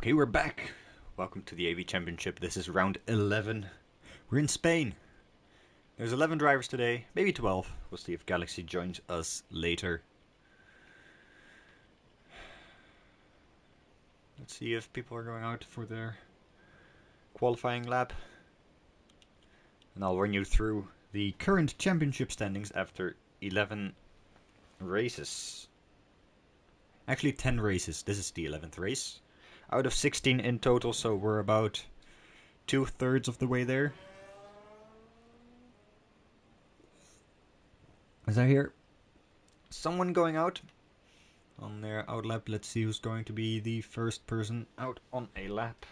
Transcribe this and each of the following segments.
Okay, we're back. Welcome to the AV Championship. This is round 11. We're in Spain. There's 11 drivers today, maybe 12. We'll see if Galaxy joins us later. Let's see if people are going out for their qualifying lap. And I'll run you through the current championship standings after 11 races. Actually 10 races. This is the 11th race. Out of 16 in total, so we're about 2/3 of the way there. As I hear someone going out on their out lap, let's see who's going to be the first person out on a lap.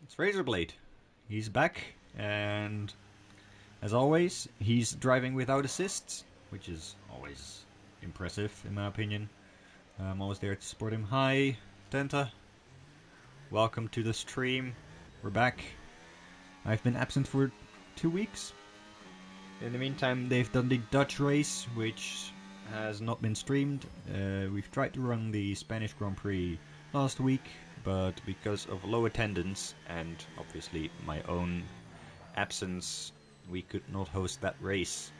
It's Razorblade. He's back, and as always, he's driving without assists, which is always impressive in my opinion. I'm always there to support him. Hi, Tenta. Welcome to the stream. We're back. I've been absent for 2 weeks. In the meantime, they've done the Dutch race, which has not been streamed. We've tried to run the Spanish Grand Prix last week, but because of low attendance and obviously my own absence, we could not host that race.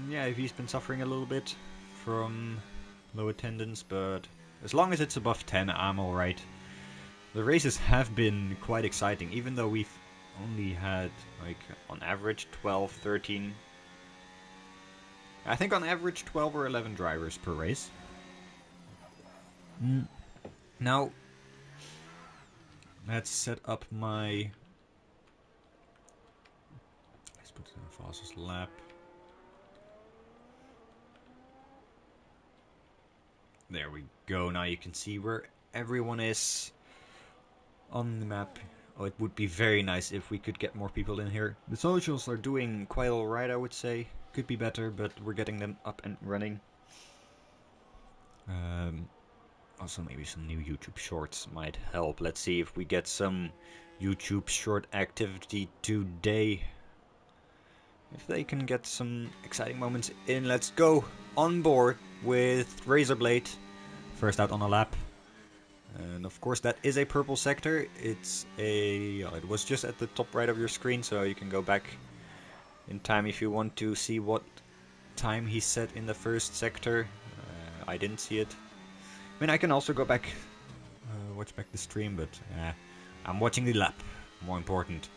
Yeah, he's been suffering a little bit from low attendance, but as long as it's above 10, I'm alright. The races have been quite exciting, even though we've only had, like, on average 12, 13... I think on average 12 or 11 drivers per race. Now, let's set up my... Let's put it in the fastest lap. There we go, now you can see where everyone is on the map. Oh, it would be very nice if we could get more people in here. The socials are doing quite alright, I would say. Could be better, but we're getting them up and running. Also, maybe some new YouTube shorts might help. Let's see if we get some YouTube short activity today. If they can get some exciting moments in, let's go on board with Razorblade. First out on a lap. And of course that is a purple sector. It's a... it was just at the top right of your screen, so you can go back in time if you want to see what time he set in the first sector. I didn't see it. I mean, I can also go back, watch back the stream, but I'm watching the lap. More important.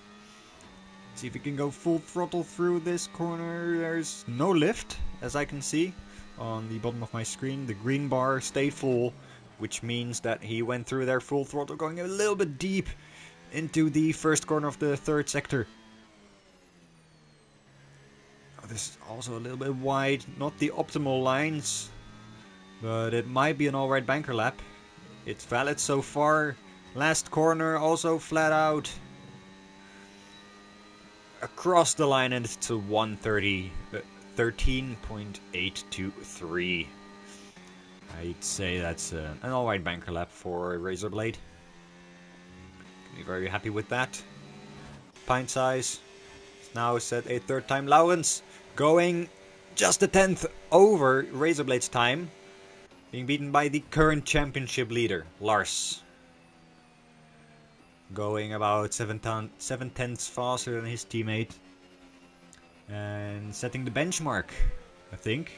See if we can go full throttle through this corner. There's no lift, as I can see on the bottom of my screen. The green bar stayed full, which means that he went through there full throttle, going a little bit deep into the first corner of the third sector. Oh, this is also a little bit wide, not the optimal lines, but it might be an alright banker lap. It's valid so far. Last corner also flat out. Across the line, and it's a 13.823. I'd say that's an alright banker lap for Razorblade. Can be very happy with that. Pint size is now set a third time. Lawrence going just a 10th over Razorblade's time, being beaten by the current championship leader, Lars. Going about 7/10 faster than his teammate. And setting the benchmark, I think.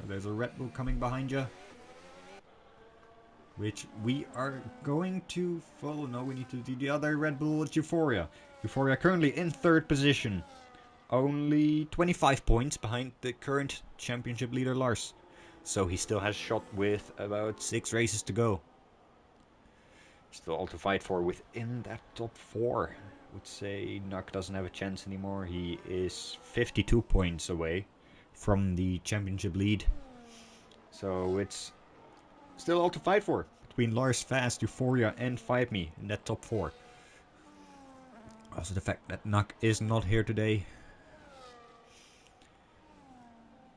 There's a Red Bull coming behind you, which we are going to follow. No, we need to do the other Red Bull. It's Euphoria. Euphoria currently in third position. Only 25 points behind the current championship leader, Lars. So he still has shot with about 6 races to go. Still all to fight for within that top 4. I would say Nuck doesn't have a chance anymore. He is 52 points away from the championship lead. So it's still all to fight for between Lars, Fast, Euphoria and Fight Me in that top 4. Also the fact that Nuck is not here today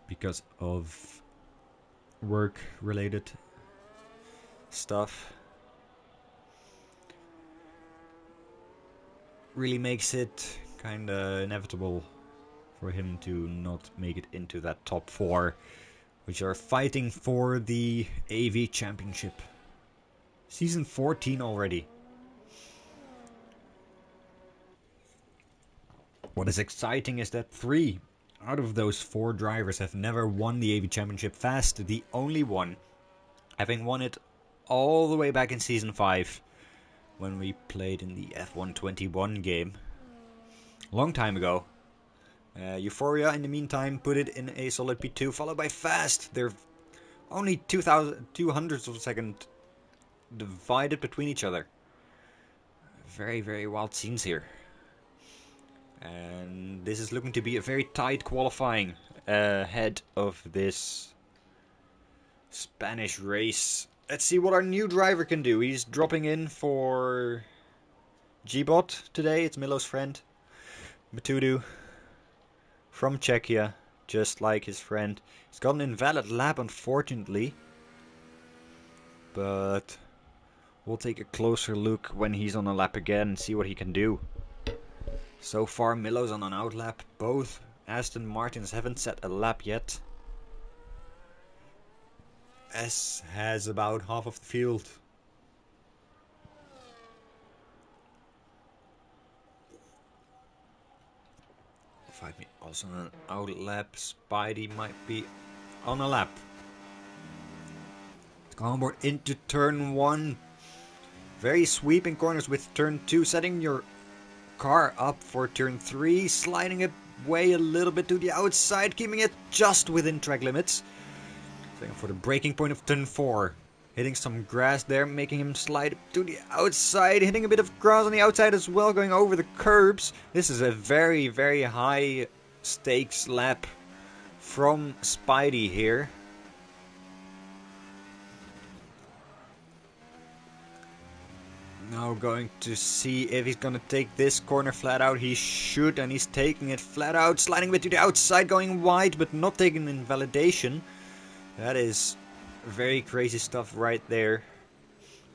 because of work related stuff really makes it kinda inevitable for him to not make it into that top 4, which are fighting for the AV Championship. Season 14 already. What is exciting is that 3 out of those 4 drivers have never won the AV Championship. Fast, the only one, having won it all the way back in Season 5, when we played in the F121 game. A long time ago. Euphoria, in the meantime, put it in a solid P2, followed by Fast. They're only 200ths of a second divided between each other. Very, very wild scenes here. And this is looking to be a very tight qualifying ahead of this Spanish race. Let's see what our new driver can do. He's dropping in for G-Bot today. It's Milo's friend, Matudu, from Czechia, just like his friend. He's got an invalid lap, unfortunately. But we'll take a closer look when he's on a lap again and see what he can do. So far, Milo's on an out lap. Both Aston Martins haven't set a lap yet. S has about half of the field. Five me also on an out lap. Spidey might be on a lap. Let's go on board into turn 1. Very sweeping corners with turn 2, setting your car up for turn 3, sliding it way a little bit to the outside, keeping it just within track limits. Setting for the breaking point of turn 4, hitting some grass there, making him slide to the outside, hitting a bit of grass on the outside as well, going over the curbs. This is a very, very high stakes lap from Spidey here. Now going to see if he's going to take this corner flat out. He should, and he's taking it flat out, sliding a bit to the outside, going wide, but not taking invalidation. That is very crazy stuff right there.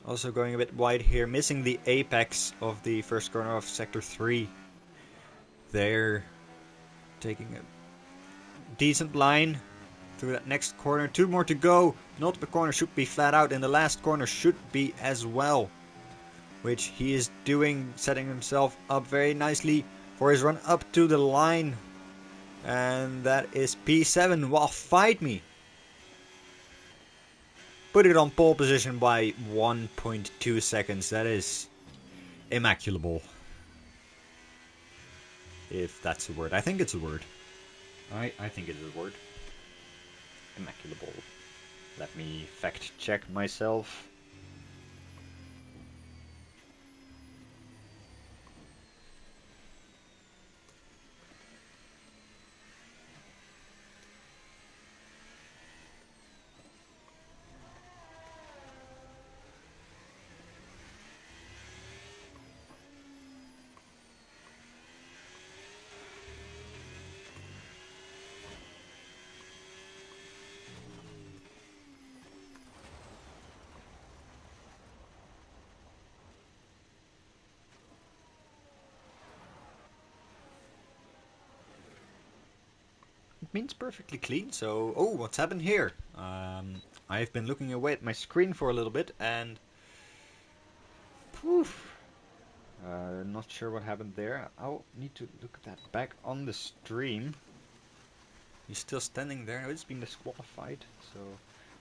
Also going a bit wide here, missing the apex of the first corner of Sector 3. There, taking a decent line through that next corner. 2 more to go. Not the corner should be flat out, and the last corner should be as well, which he is doing, setting himself up very nicely for his run up to the line. And that is P7. Well, fight me. Put it on pole position by 1.2 seconds. That is immaculable. If that's a word. I think it's a word. I think it is a word. Immaculable. Let me fact check myself. It means perfectly clean, so... Oh, what's happened here? I've been looking away at my screen for a little bit, and... Poof! Not sure what happened there. I'll need to look at that back on the stream. He's still standing there. He's been disqualified, so...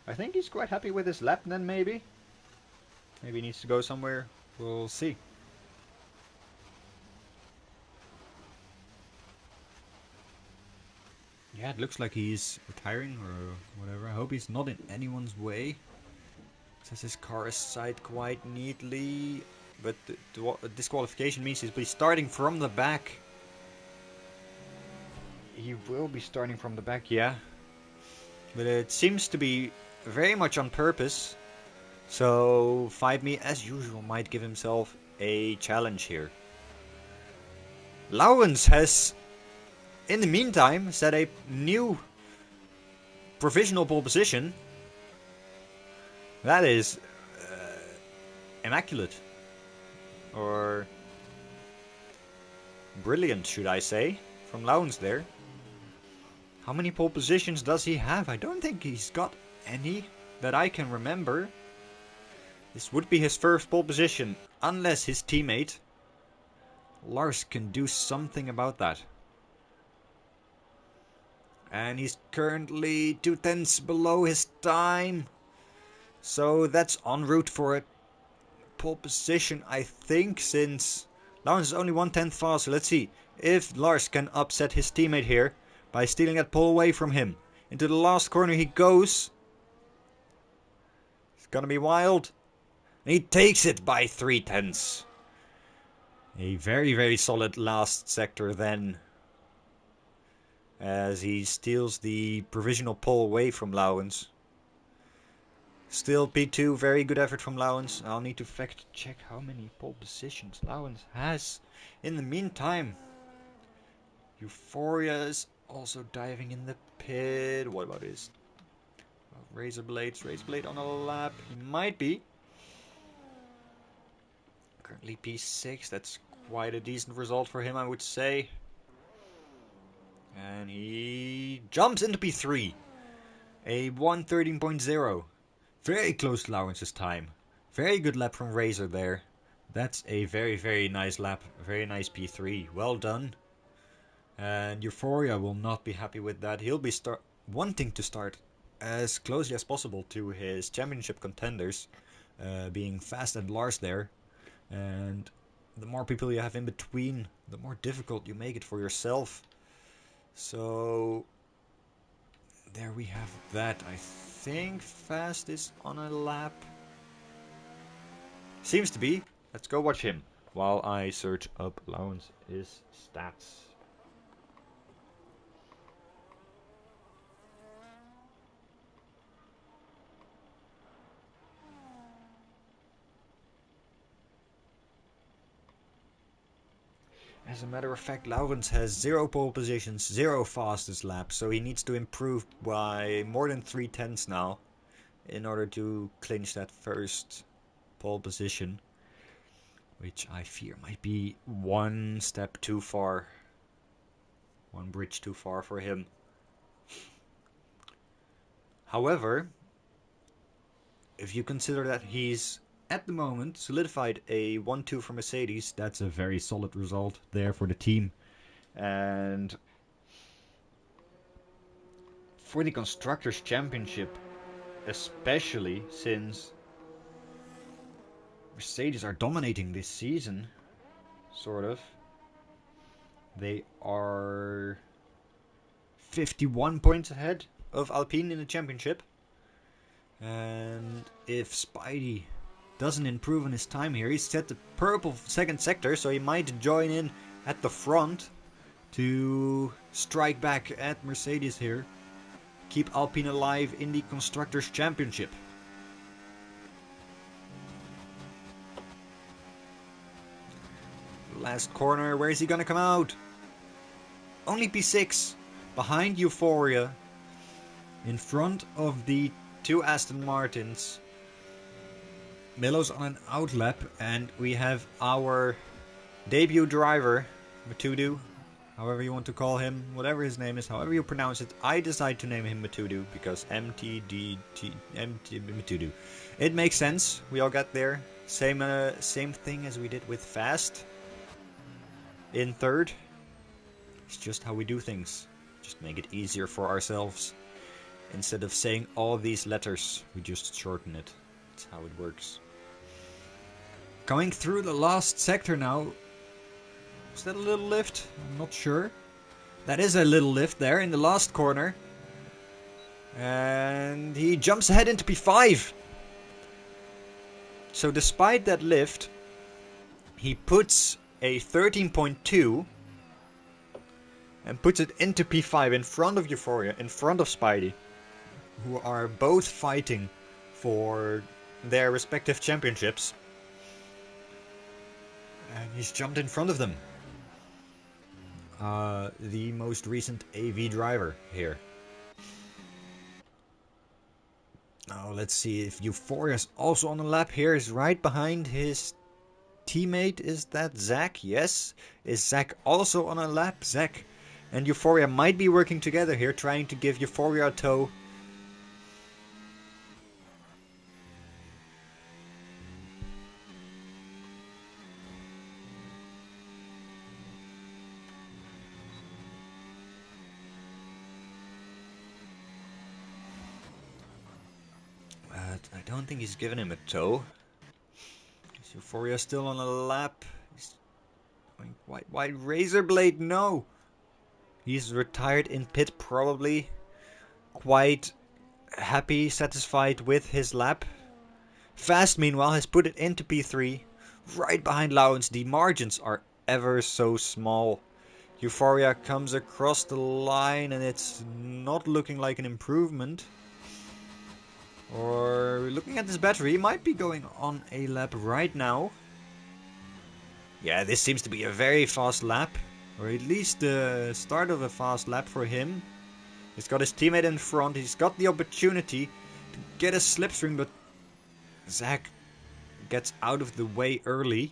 I think he's quite happy with his lap then, maybe? Maybe he needs to go somewhere. We'll see. Yeah, it looks like he's retiring or whatever. I hope he's not in anyone's way. Says his car is side quite neatly, but the disqualification means he'll be starting from the back. He will be starting from the back, yeah. But it seems to be very much on purpose. So 5me, as usual, might give himself a challenge here. Lawrence has, in the meantime, set a new provisional pole position. That is immaculate. Or brilliant, should I say, from Lowndes there. How many pole positions does he have? I don't think he's got any that I can remember. This would be his first pole position, unless his teammate Lars can do something about that. And he's currently 2/10 below his time. So that's en route for a pole position, I think, since Lawrence is only 1/10 faster. Let's see if Lars can upset his teammate here by stealing that pole away from him. Into the last corner he goes. It's gonna be wild. And he takes it by 3/10. A very, very solid last sector then, as he steals the provisional pole away from Lawrence. Still P2, very good effort from Lawrence. I'll need to fact check how many pole positions Lawrence has. In the meantime, Euphoria is also diving in the pit. What about his Razor Blades? Razor Blade on a lap. He might be. Currently P6. That's quite a decent result for him, I would say. And he jumps into P3. A 1:13.0. Very close to Lawrence's time. Very good lap from Razor there. That's a very, very nice lap. Very nice P3. Well done. And Euphoria will not be happy with that. He'll be wanting to start as closely as possible to his championship contenders, being Fast and Lars there. And the more people you have in between, the more difficult you make it for yourself. So there we have that. I think Fast is on a lap. Seems to be. Let's go watch him while I search up Lawrence's stats. As a matter of fact, Lawrence has 0 pole positions, 0 fastest laps, so he needs to improve by more than 3/10 now in order to clinch that first pole position, which I fear might be one step too far, one bridge too far for him. However, if you consider that he's at the moment solidified a 1-2 for Mercedes, that's a very solid result there for the team. And for the Constructors' Championship, especially since Mercedes are dominating this season, sort of. They are 51 points ahead of Alpine in the championship. And if Spidey doesn't improve on his time here, he's set the purple second sector, so he might join in at the front to strike back at Mercedes here. Keep Alpine alive in the Constructors' Championship. Last corner, where is he gonna come out? Only P6, behind Euphoria, in front of the 2 Aston Martins. Milo's on an outlap, and we have our debut driver, Matudu, however you want to call him, whatever his name is, however you pronounce it. I decide to name him Matudu because Matudu. It makes sense. We all got there. Same thing as we did with Fast in third. It's just how we do things. Just make it easier for ourselves. Instead of saying all these letters, we just shorten it. That's how it works. Going through the last sector now. Is that a little lift? I'm not sure. That is a little lift there in the last corner. And he jumps ahead into P5. So despite that lift, he puts a 13.2 and puts it into P5 in front of Euphoria, in front of Spidey, who are both fighting for their respective championships. And he's jumped in front of them. The most recent AV driver here. Now let's see if Euphoria's also on the lap here. Is right behind his teammate. Is that Zach? Yes. Is Zach also on a lap? Zach and Euphoria might be working together here, trying to give Euphoria a tow. But I don't think he's given him a tow. Is Euphoria still on a lap? He's going wide Razorblade, no! He's retired in pit, probably. Quite happy, satisfied with his lap. Fast, meanwhile, has put it into P3. Right behind Lowens. The margins are ever so small. Euphoria comes across the line and it's not looking like an improvement. Or looking at this battery, he might be going on a lap right now. Yeah, this seems to be a very fast lap. Or at least the start of a fast lap for him. He's got his teammate in front. He's got the opportunity to get a slipstream, but Zach gets out of the way early.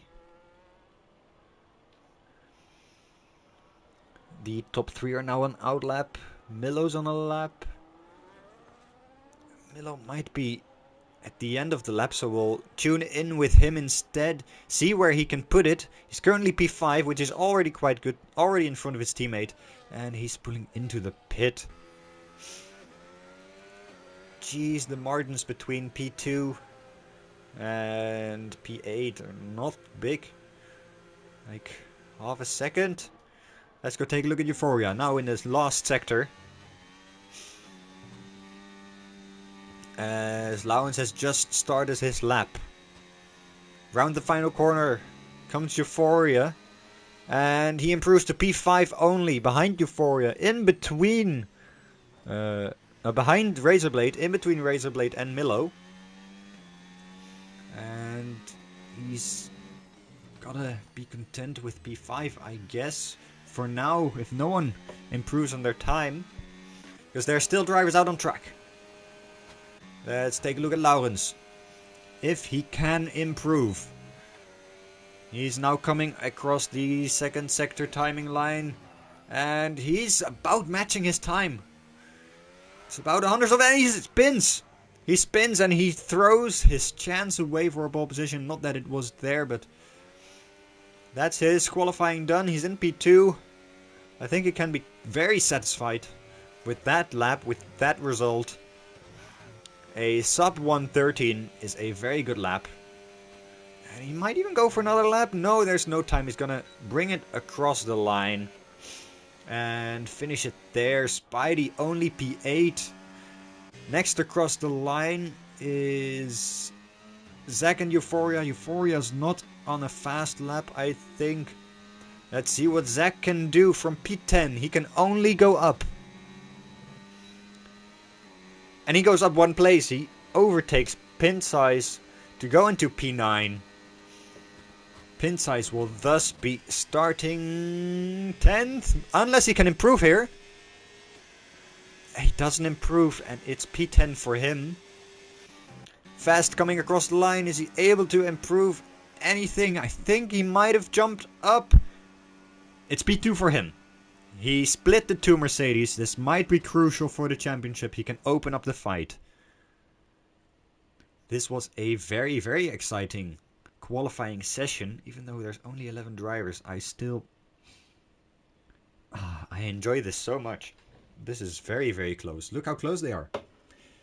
The top 3 are now on out lap. Milo's on a lap. Milo might be at the end of the lap, so we'll tune in with him instead. See where he can put it. He's currently P5, which is already quite good. Already in front of his teammate. And he's pulling into the pit. Jeez, the margins between P2 and P8 are not big. Like half a second. Let's go take a look at Euphoria. Now in this last sector. As Lowens has just started his lap. Round the final corner comes Euphoria. And he improves to P5 only. Behind Euphoria. In between. Behind Razorblade. In between Razorblade and Milo. And he's gotta be content with P5, I guess. For now, if no one improves on their time. Because there are still drivers out on track. Let's take a look at Lowens. If he can improve. He's now coming across the second sector timing line. And he's about matching his time. It's about 100 of and he spins. He spins and he throws his chance away for a pole position. Not that it was there, but that's his qualifying done. He's in P2. I think he can be very satisfied with that lap, with that result. A sub 113 is a very good lap. And he might even go for another lap. No, there's no time. He's gonna bring it across the line. And finish it there. Spidey only P8. Next across the line is Zack and Euphoria. Euphoria's not on a fast lap, I think. Let's see what Zack can do from P10. He can only go up. And he goes up one place. He overtakes Pin Size to go into P9. Pin Size will thus be starting 10th. Unless he can improve here. He doesn't improve and it's P10 for him. Fast coming across the line. Is he able to improve anything? I think he might have jumped up. It's P2 for him. He split the two Mercedes. This might be crucial for the championship. He can open up the fight. This was a very, very exciting qualifying session. Even though there's only 11 drivers, I still... I enjoy this so much. This is very, very close. Look how close they are.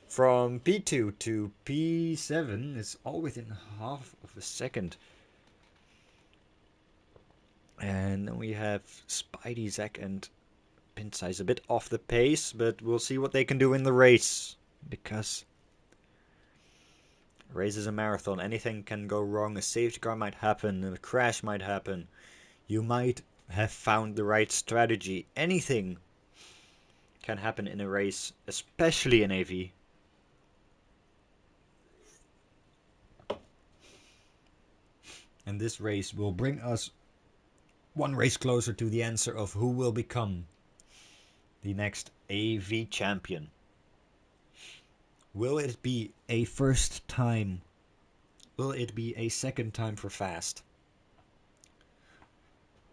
From P2 to P7, it's all within half of a second. And then we have Spidey, Zack, and Pin Size a bit off the pace, but we'll see what they can do in the race. Because a race is a marathon. Anything can go wrong. A safety car might happen. A crash might happen. You might have found the right strategy. Anything can happen in a race, especially in AV. And this race will bring us one race closer to the answer of who will become the next AV champion. Will it be a first time? Will it be a second time for Fast?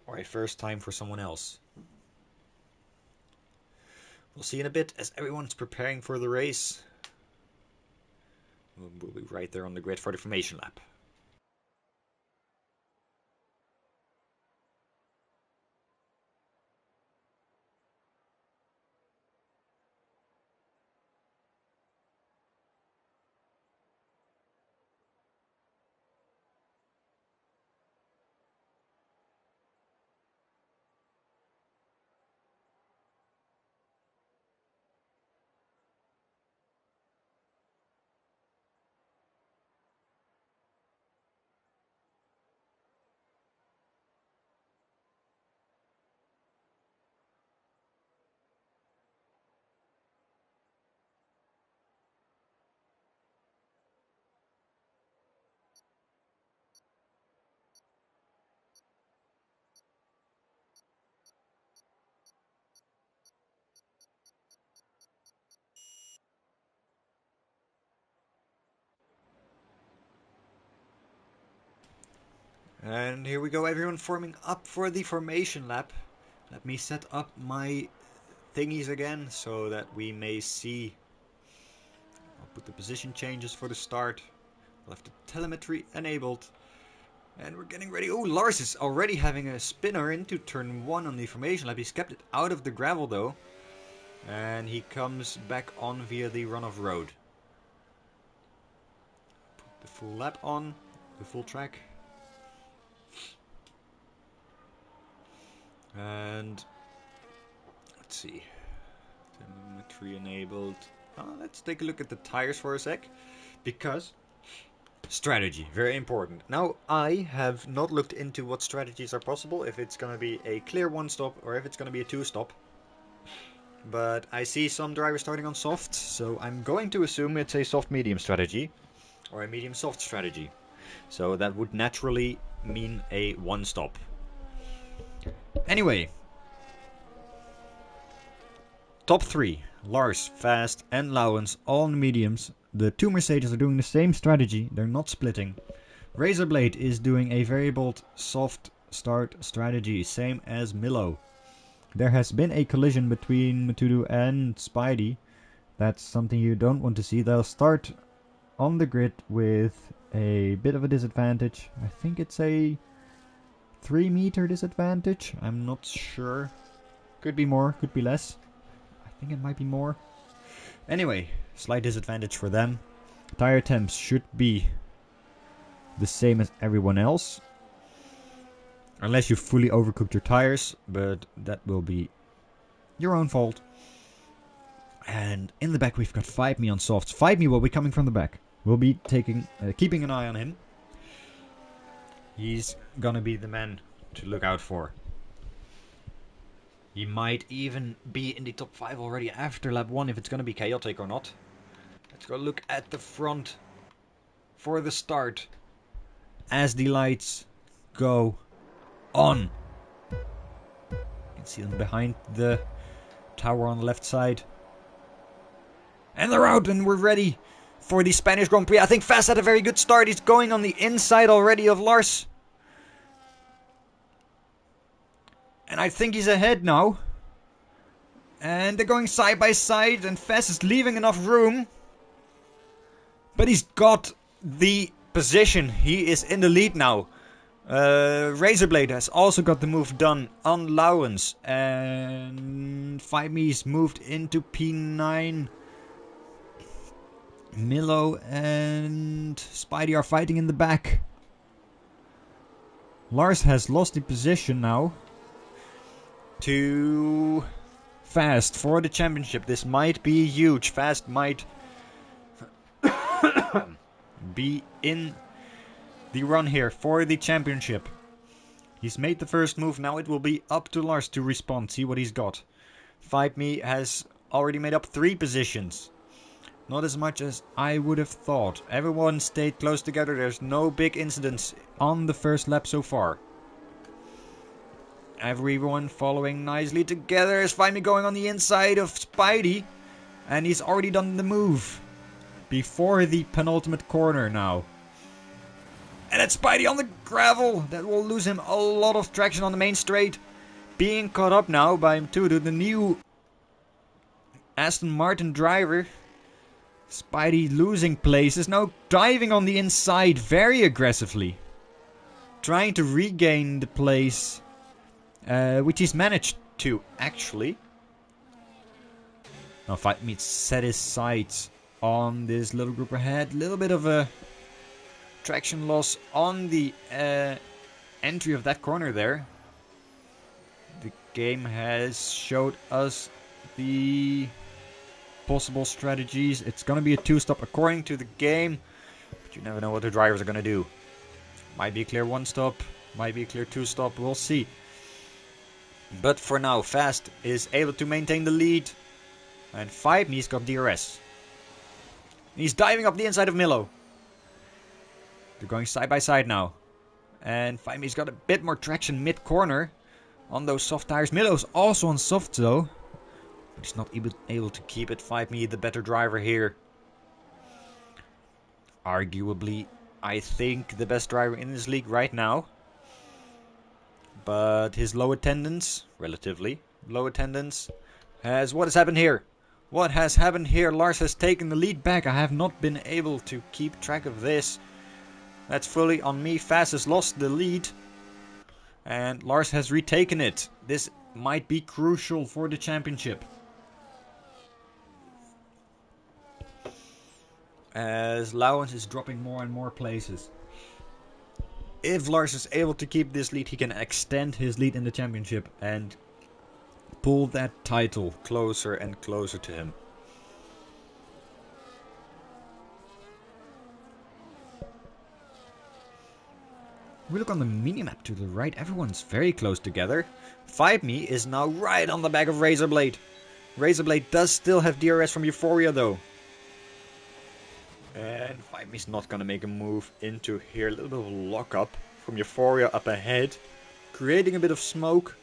or a first time for someone else. We'll see in a bit as everyone's preparing for the race. We'll be right there on the grid for the formation lap. And here we go, everyone forming up for the formation lap. Let me set up my thingies again so that we may see. I'll put the position changes for the start. We'll have the telemetry enabled. And we're getting ready. Oh, Lars is already having a spinner into turn 1 on the formation lap. He's kept it out of the gravel though. And he comes back on via the run-off road. Put the full lap on, the full track. And let's see, telemetry enabled. Let's take a look at the tires for a sec, because strategy, very important. Now, I have not looked into what strategies are possible, if it's going to be a clear one stop or if it's going to be a two stop. But I see some drivers starting on soft, so I'm going to assume it's a soft medium strategy or a medium soft strategy. So that would naturally mean a one stop. Anyway, top 3, Lars, Fast and Lowens, all on the mediums. The two Mercedes are doing the same strategy, they're not splitting. Razorblade is doing a very bold soft start strategy, same as Milo. There has been a collision between Matudu and Spidey. That's something you don't want to see. They'll start on the grid with a bit of a disadvantage. I think it's a 3-meter disadvantage. I'm not sure. Could be more, could be less. I think it might be more. Anyway, slight disadvantage for them. Tire temps should be the same as everyone else. Unless you fully overcooked your tires, but that will be your own fault. And in the back we've got 5Me on softs. 5Me will be coming from the back. We'll be keeping an eye on him. He's gonna be the man to look out for. He might even be in the top 5 already after lap 1 if it's gonna be chaotic or not. Let's go look at the front for the start as the lights go on. You can see them behind the tower on the left side. And they're out and we're ready for the Spanish Grand Prix. I think Fast had a very good start. He's going on the inside already of Lars. And I think he's ahead now. And they're going side by side and Fast is leaving enough room. But he's got the position. He is in the lead now. Razorblade has also got the move done on Lowens. And 5Me's moved into P9. Milo and Spidey are fighting in the back. Lars has lost the position now to Fast for the championship. This might be huge. Fast might be in the run here for the championship. He's made the first move. Now it will be up to Lars to respond. See what he's got. 5Me has already made up 3 positions. Not as much as I would have thought. Everyone stayed close together. There's no big incidents on the first lap so far. Everyone following nicely together. Is 5Me going on the inside of Spidey. And he's already done the move. Before the penultimate corner now. And it's Spidey on the gravel. That will lose him a lot of traction on the main straight. Being caught up now by Mtudu, the new Aston Martin driver. Spidey losing places, now diving on the inside very aggressively. Trying to regain the place, which he's managed to, actually. Now Fight Meets set his sights on this little group ahead. Little bit of a traction loss on the entry of that corner there. The game has showed us the possible strategies. It's going to be a 2-stop according to the game, but you never know what the drivers are going to do. Might be a clear 1-stop, might be a clear 2-stop, we'll see. But for now, Fast is able to maintain the lead, and 5me's got DRS. He's diving up the inside of Milo. They're going side by side now, and 5me's got a bit more traction mid-corner on those soft tires. Milo's also on soft though. He's not able to keep it. 5me the better driver here. Arguably, I think the best driver in this league right now. But his low attendance, relatively low attendance, has... What has happened here? What has happened here? Lars has taken the lead back. I have not been able to keep track of this. That's fully on me. Fast has lost the lead. And Lars has retaken it. This might be crucial for the championship. As Lauwens is dropping more and more places. If Lars is able to keep this lead, he can extend his lead in the championship and pull that title closer and closer to him. We look on the minimap to the right, everyone's very close together. 5me is now right on the back of Razorblade. Razorblade does still have DRS from Euphoria though. And 5me's not gonna make a move into here. A little bit of a lockup from Euphoria up ahead, creating a bit of smoke.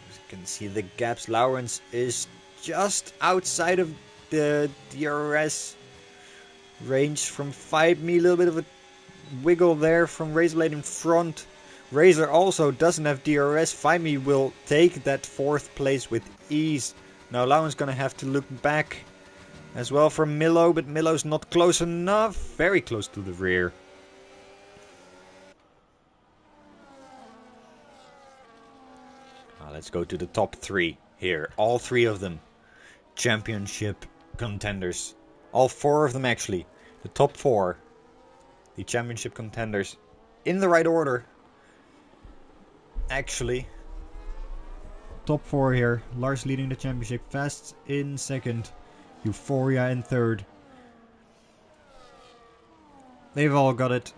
As you can see the gaps, Lawrence is just outside of the DRS range from 5me. A little bit of a wiggle there from Razorblade in front. Razor also doesn't have DRS. 5me will take that 4th place with ease. Now Lauwen's gonna have to look back as well for Milo, but Milo's not close enough. Very close to the rear. Let's go to the top 3 here. All 3 of them championship contenders. All 4 of them actually. The top 4. The championship contenders. In the right order. Actually. Top 4 here. Lars leading the championship. Fast in 2nd. Euphoria in 3rd. They've all got it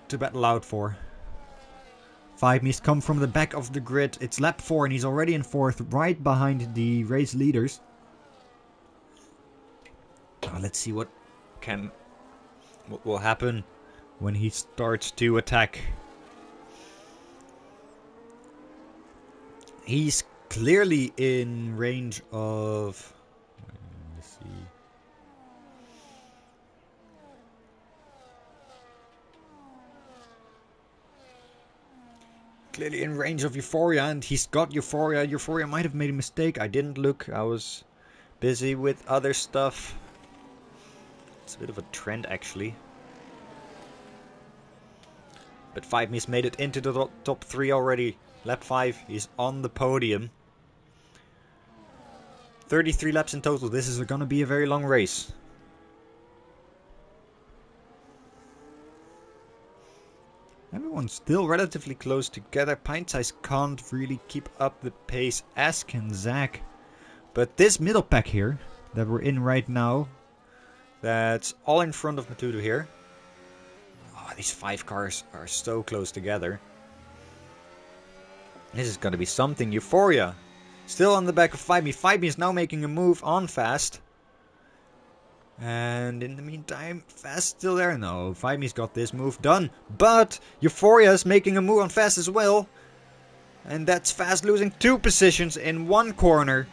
to battle out for. 5me's come from the back of the grid. It's lap 4 and he's already in 4th. Right behind the race leaders. Let's see what will happen when he starts to attack. He's clearly in range of... Let's see. Clearly in range of Euphoria, and he's got Euphoria. Euphoria might have made a mistake. I didn't look. I was busy with other stuff. It's a bit of a trend actually. But 5me's made it into the top 3 already. Lap 5, he's on the podium. 33 laps in total. This is going to be a very long race. Everyone's still relatively close together. Pint Size can't really keep up the pace, as can Zach. But this middle pack here, that we're in right now, that's all in front of Matudu here. Oh, these 5 cars are so close together. This is going to be something. Euphoria still on the back of 5me. 5me is now making a move on Fast. And in the meantime, Fast still there. No, 5me's got this move done. But Euphoria is making a move on Fast as well. And that's Fast losing 2 positions in 1 corner.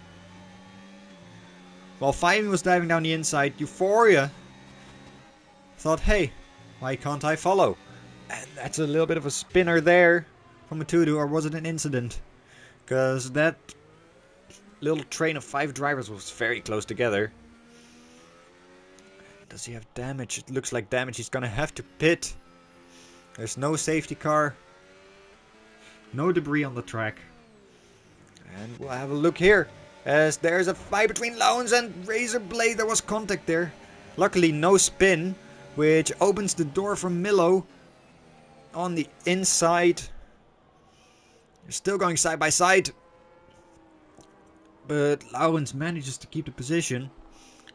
While Fivey was diving down the inside, Euphoria thought, hey, why can't I follow? And that's a little bit of a spinner there from a Tudu, or was it an incident? Because that little train of 5 drivers was very close together. Does he have damage? It looks like damage. He's gonna have to pit. There's no safety car. No debris on the track. And we'll have a look here. As there's a fight between Lowens and Razorblade. There was contact there. Luckily no spin. Which opens the door for Milo. On the inside. They're still going side by side. But Lowens manages to keep the position.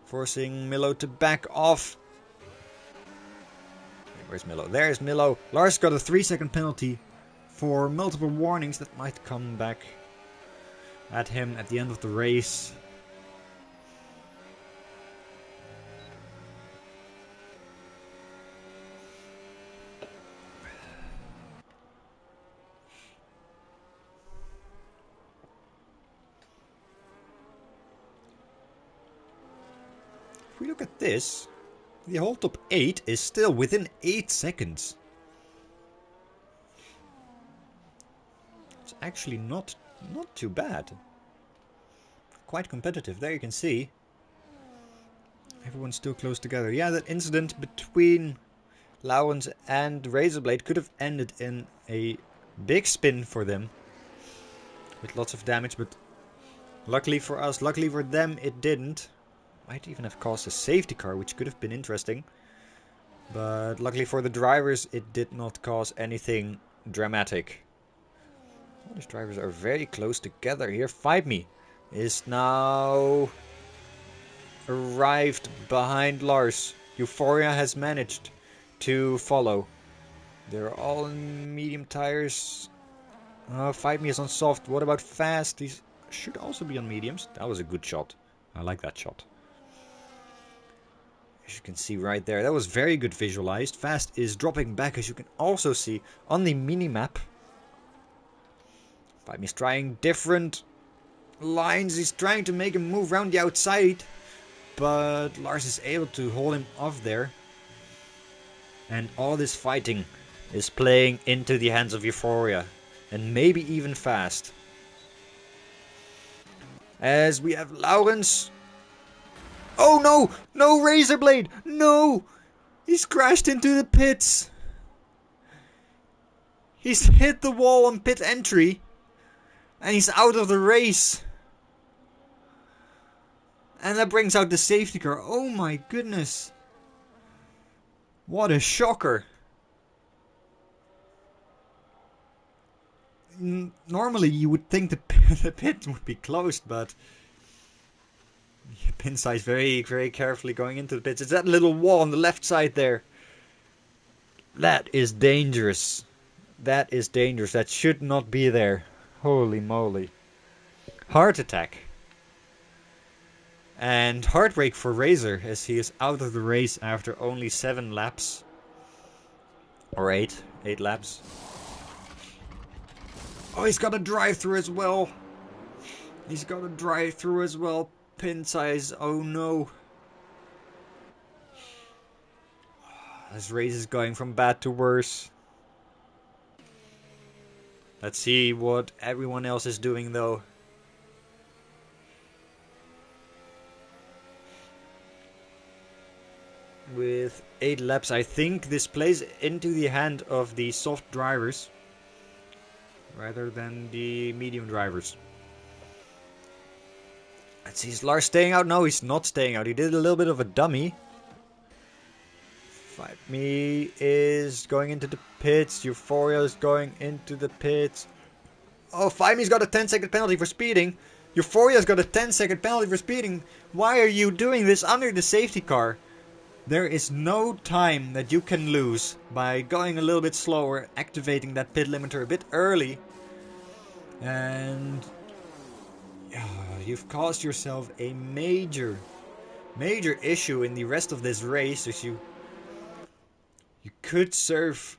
Forcing Milo to back off. Where's Milo? There's Milo. Lars got a 3-second penalty for multiple warnings that might come back at him at the end of the race. If we look at this, the whole top 8 is still within 8 seconds. It's actually not too bad. Quite competitive. There you can see. Everyone's still close together. Yeah, that incident between Lowens and Razorblade could have ended in a big spin for them. With lots of damage, but luckily for us, luckily for them, it didn't. Might even have caused a safety car, which could have been interesting. But luckily for the drivers, it did not cause anything dramatic. All these drivers are very close together here. Fight Me is now arrived behind Lars. Euphoria has managed to follow. They're all in medium tires. Fight Me is on soft. What about Fast? These should also be on mediums. That was a good shot. I like that shot. As you can see right there, that was very good visualized. Fast is dropping back, as you can also see on the minimap. Fight Me is trying different lines. He's trying to make him move around the outside, but Lars is able to hold him off there. And all this fighting is playing into the hands of Euphoria, and maybe even Fast. As we have Lawrence. Oh no! No, Razorblade! No! He's crashed into the pits. He's hit the wall on pit entry. And he's out of the race. And that brings out the safety car. Oh my goodness. What a shocker. Normally you would think the pit would be closed, but Pinsai's very, very carefully going into the pits. It's that little wall on the left side there. That is dangerous. That is dangerous. That should not be there. Holy moly. Heart attack. And heartbreak for Razor, as he is out of the race after only 7 laps. Or 8 laps. Oh, he's got a drive through as well. He's got a drive through as well. Pin size. Oh no. This race is going from bad to worse. Let's see what everyone else is doing though. With 8 laps, I think this plays into the hand of the soft drivers rather than the medium drivers. Let's see, is Lars staying out? No, he's not staying out. He did a little bit of a dummy. Fight Me is going into the pits. Euphoria is going into the pits. Oh, Fight Me's got a 10-second penalty for speeding. Euphoria's got a 10-second penalty for speeding. Why are you doing this under the safety car? There is no time that you can lose by going a little bit slower, activating that pit limiter a bit early. And you've caused yourself a major issue in the rest of this race, as you could serve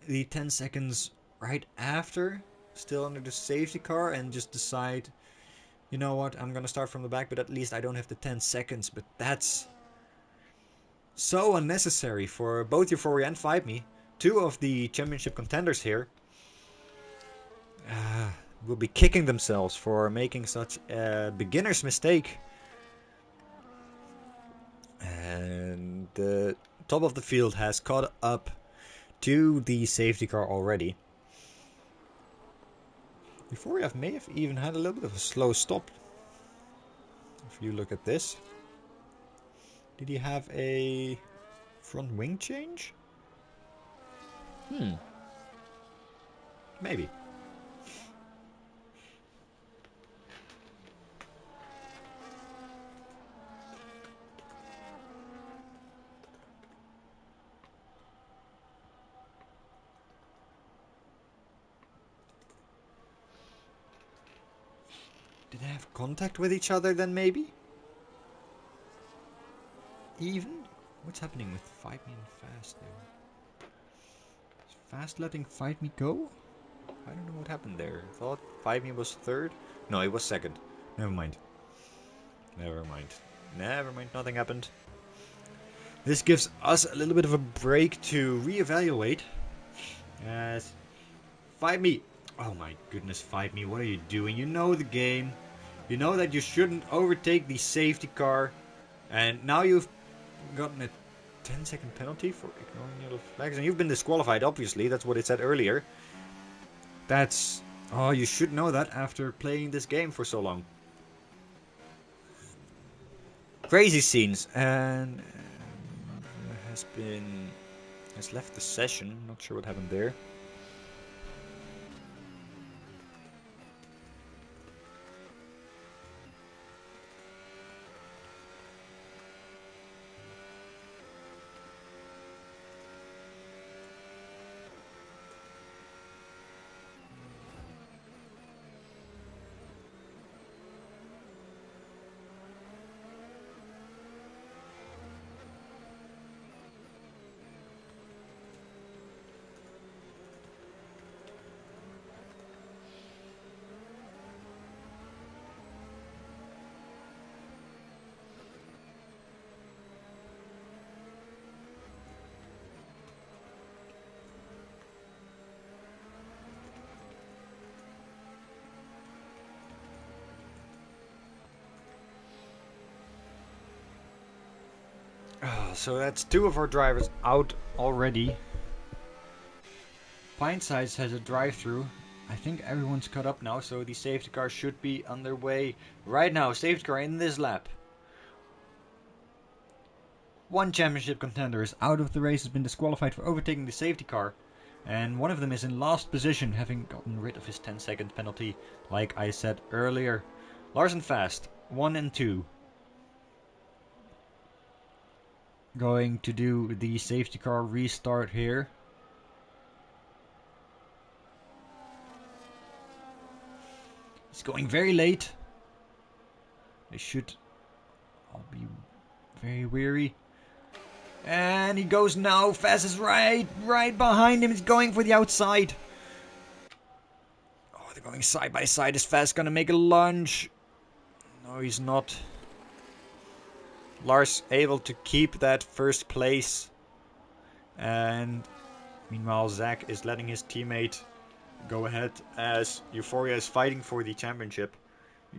the 10 seconds right after, still under the safety car, and just decide, You know what? I'm gonna start from the back, but at least I don't have the 10 seconds. But that's so unnecessary for both Euphoria and Fight Me. Two of the championship contenders here will be kicking themselves for making such a beginner's mistake. And the top of the field has caught up to the safety car already. Euphoria may have even had a little bit of a slow stop. If you look at this. Did he have a front wing change? Maybe. Did they have contact with each other then maybe? Even? What's happening with Fight Me and Fast there? Is Fast letting Fight Me go? I don't know what happened there. I thought Fight Me was third. No, it was second. Never mind. Never mind. Never mind, nothing happened. This gives us a little bit of a break to reevaluate. As Fight Me. Oh my goodness, Fight Me, what are you doing? You know the game. You know that you shouldn't overtake the safety car. And now you've gotten a 10-second penalty for ignoring yellow flags. And you've been disqualified, obviously. That's what it said earlier. That's... Oh, you should know that after playing this game for so long. Crazy scenes. And... has left the session. Not sure what happened there. So that's two of our drivers out already. Pinesides has a drive-through. I think everyone's caught up now, so the safety car should be underway right now. Safety car in this lap. One championship contender is out of the race, has been disqualified for overtaking the safety car. And one of them is in last position, having gotten rid of his 10-second penalty, like I said earlier. Larson Fast, 1 and 2. Going to do the safety car restart here. It's going very late. They should all be very weary. And he goes now. Fast is right behind him. He's going for the outside. Oh, they're going side by side. Is Fast gonna make a lunge? No, he's not. Lars able to keep that first place. And meanwhile, Zach is letting his teammate go ahead as Euphoria is fighting for the championship.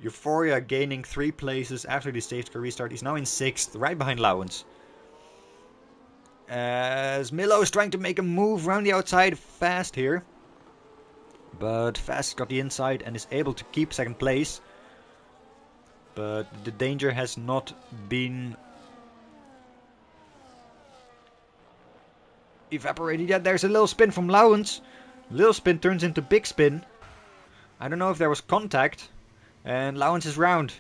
Euphoria gaining 3 places after the safety car restart. He's now in 6th, right behind Lowens. As Milo is trying to make a move around the outside Fast here. But Fast got the inside and is able to keep 2nd place. But the danger has not been evaporated yet. There's a little spin from Lowens. Little spin turns into big spin. I don't know if there was contact. And Lowens is round.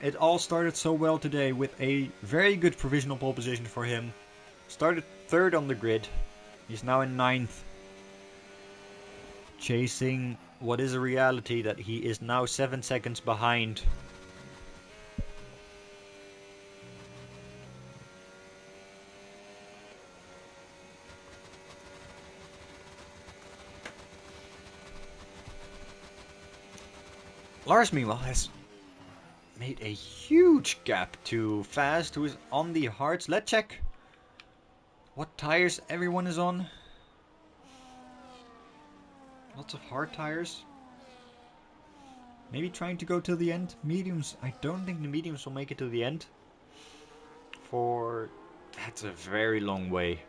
It all started so well today with a very good provisional pole position for him. Started 3rd on the grid. He's now in 9th. Chasing what is a reality that he is now 7 seconds behind. Lars, meanwhile, has made a huge gap to Fast, who is on the hards. Let's check what tires everyone is on. Lots of hard tires. Maybe trying to go till the end. Mediums, I don't think the mediums will make it to the end. That's a very long way.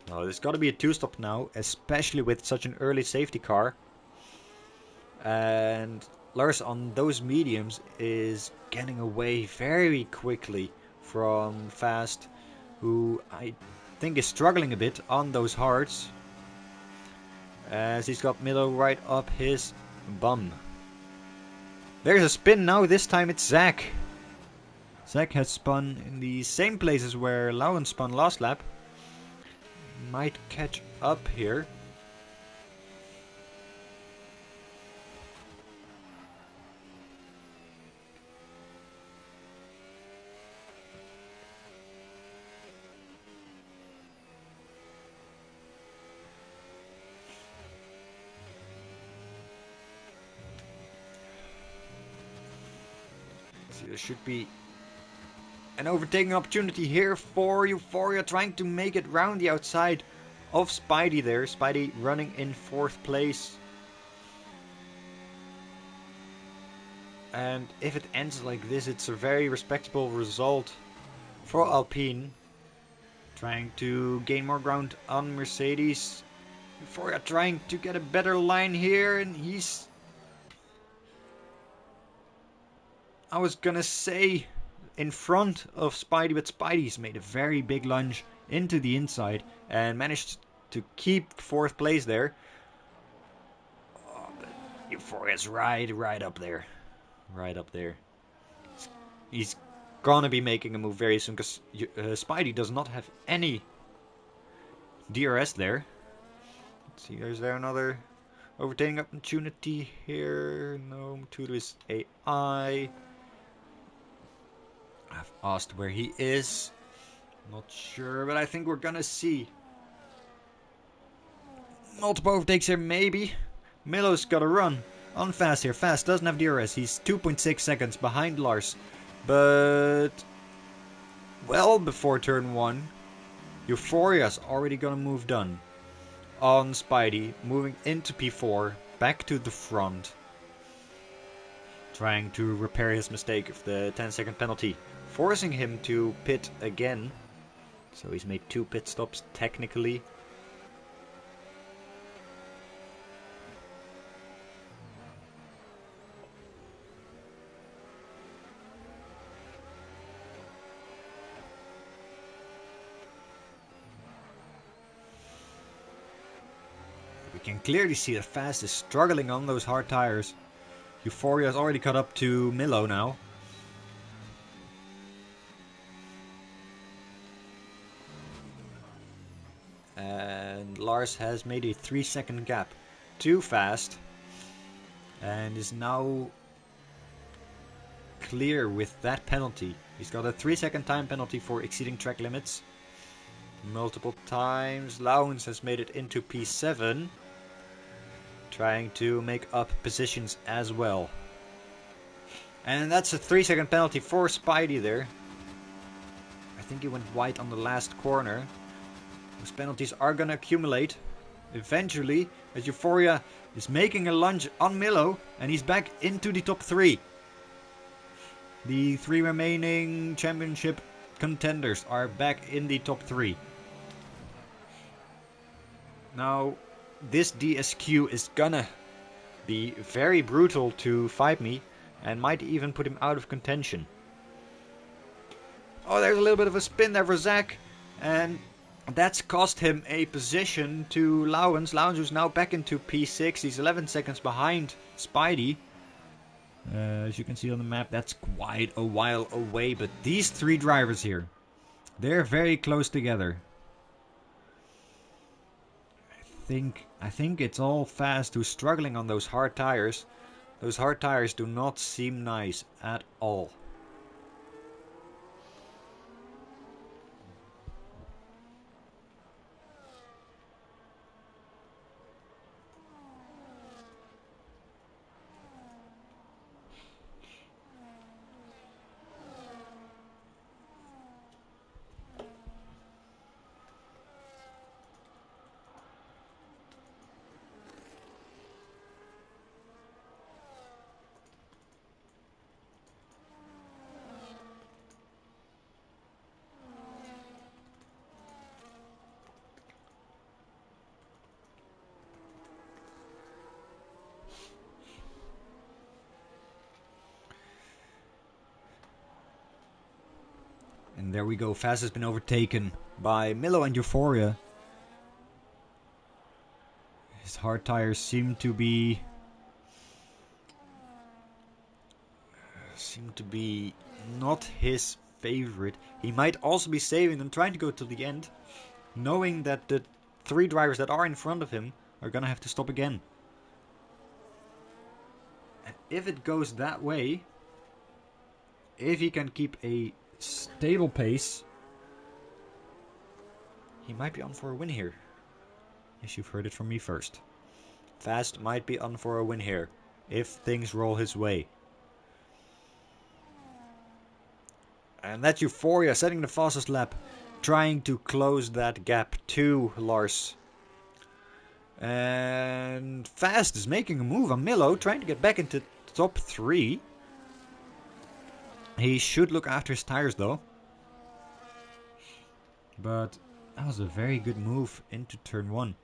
No, there's got to be a two-stop now, especially with such an early safety car. And Lars on those mediums is getting away very quickly from Fast, who I think is struggling a bit on those hards, as he's got Milo right up his bum. There's a spin now, this time it's Zach. Zach has spun in the same places where Lauwen spun last lap. Might catch up here. So there should be an overtaking opportunity here for Euphoria, trying to make it round the outside of Spidey there. Spidey running in 4th place. And if it ends like this, it's a very respectable result for Alpine. Trying to gain more ground on Mercedes. Euphoria trying to get a better line here, and he's... I was gonna say in front of Spidey, but Spidey's made a very big lunge into the inside and managed to keep 4th place there. Oh, but Euphoria's right up there. Right up there. He's gonna be making a move very soon, because Spidey does not have any DRS there. Let's see, there's there another overtaking opportunity here. No, to his AI. I've asked where he is. Not sure, but I think we're gonna see multiple overtakes here, maybe. Milo's got a run on Fast here. Fast doesn't have DRS. He's 2.6 seconds behind Lars. But well before turn 1, Euphoria's already got a move done on Spidey, moving into P4, back to the front, trying to repair his mistake of the 10-second penalty, forcing him to pit again. So he's made 2 pit stops technically. We can clearly see that Fast is struggling on those hard tires. Euphoria has already caught up to Milo now. And Lars has made a 3-second gap to Fast. And is now clear with that penalty. He's got a 3-second time penalty for exceeding track limits multiple times. Lauwens has made it into P7, trying to make up positions as well. And that's a 3-second penalty for Spidey there. I think he went wide on the last corner. Those penalties are gonna accumulate eventually, as Euphoria is making a lunge on Milo, and he's back into the top 3. The 3 remaining championship contenders are back in the top 3. Now, this DSQ is gonna be very brutal to fight me, and might even put him out of contention. Oh, there's a little bit of a spin there for Zach, and that's cost him a position to Lauwens. Lauwens, who's now back into P6. He's 11 seconds behind Spidey. As you can see on the map, that's quite a while away. But these 3 drivers here, they're very close together. I think it's all Fast who's struggling on those hard tires. Those hard tires do not seem nice at all. And there we go. Fast has been overtaken by Milo and Euphoria. His hard tires seem to be not his favorite. He might also be saving them, trying to go to the end, knowing that the 3 drivers that are in front of him are gonna have to stop again. And if it goes that way, if he can keep a stable pace, he might be on for a win here. Yes, you've heard it from me first. Fast might be on for a win here, if things roll his way. And that's Euphoria setting the fastest lap, trying to close that gap to Lars. And Fast is making a move on Milo, trying to get back into top 3. He should look after his tires though. But that was a very good move into turn 1.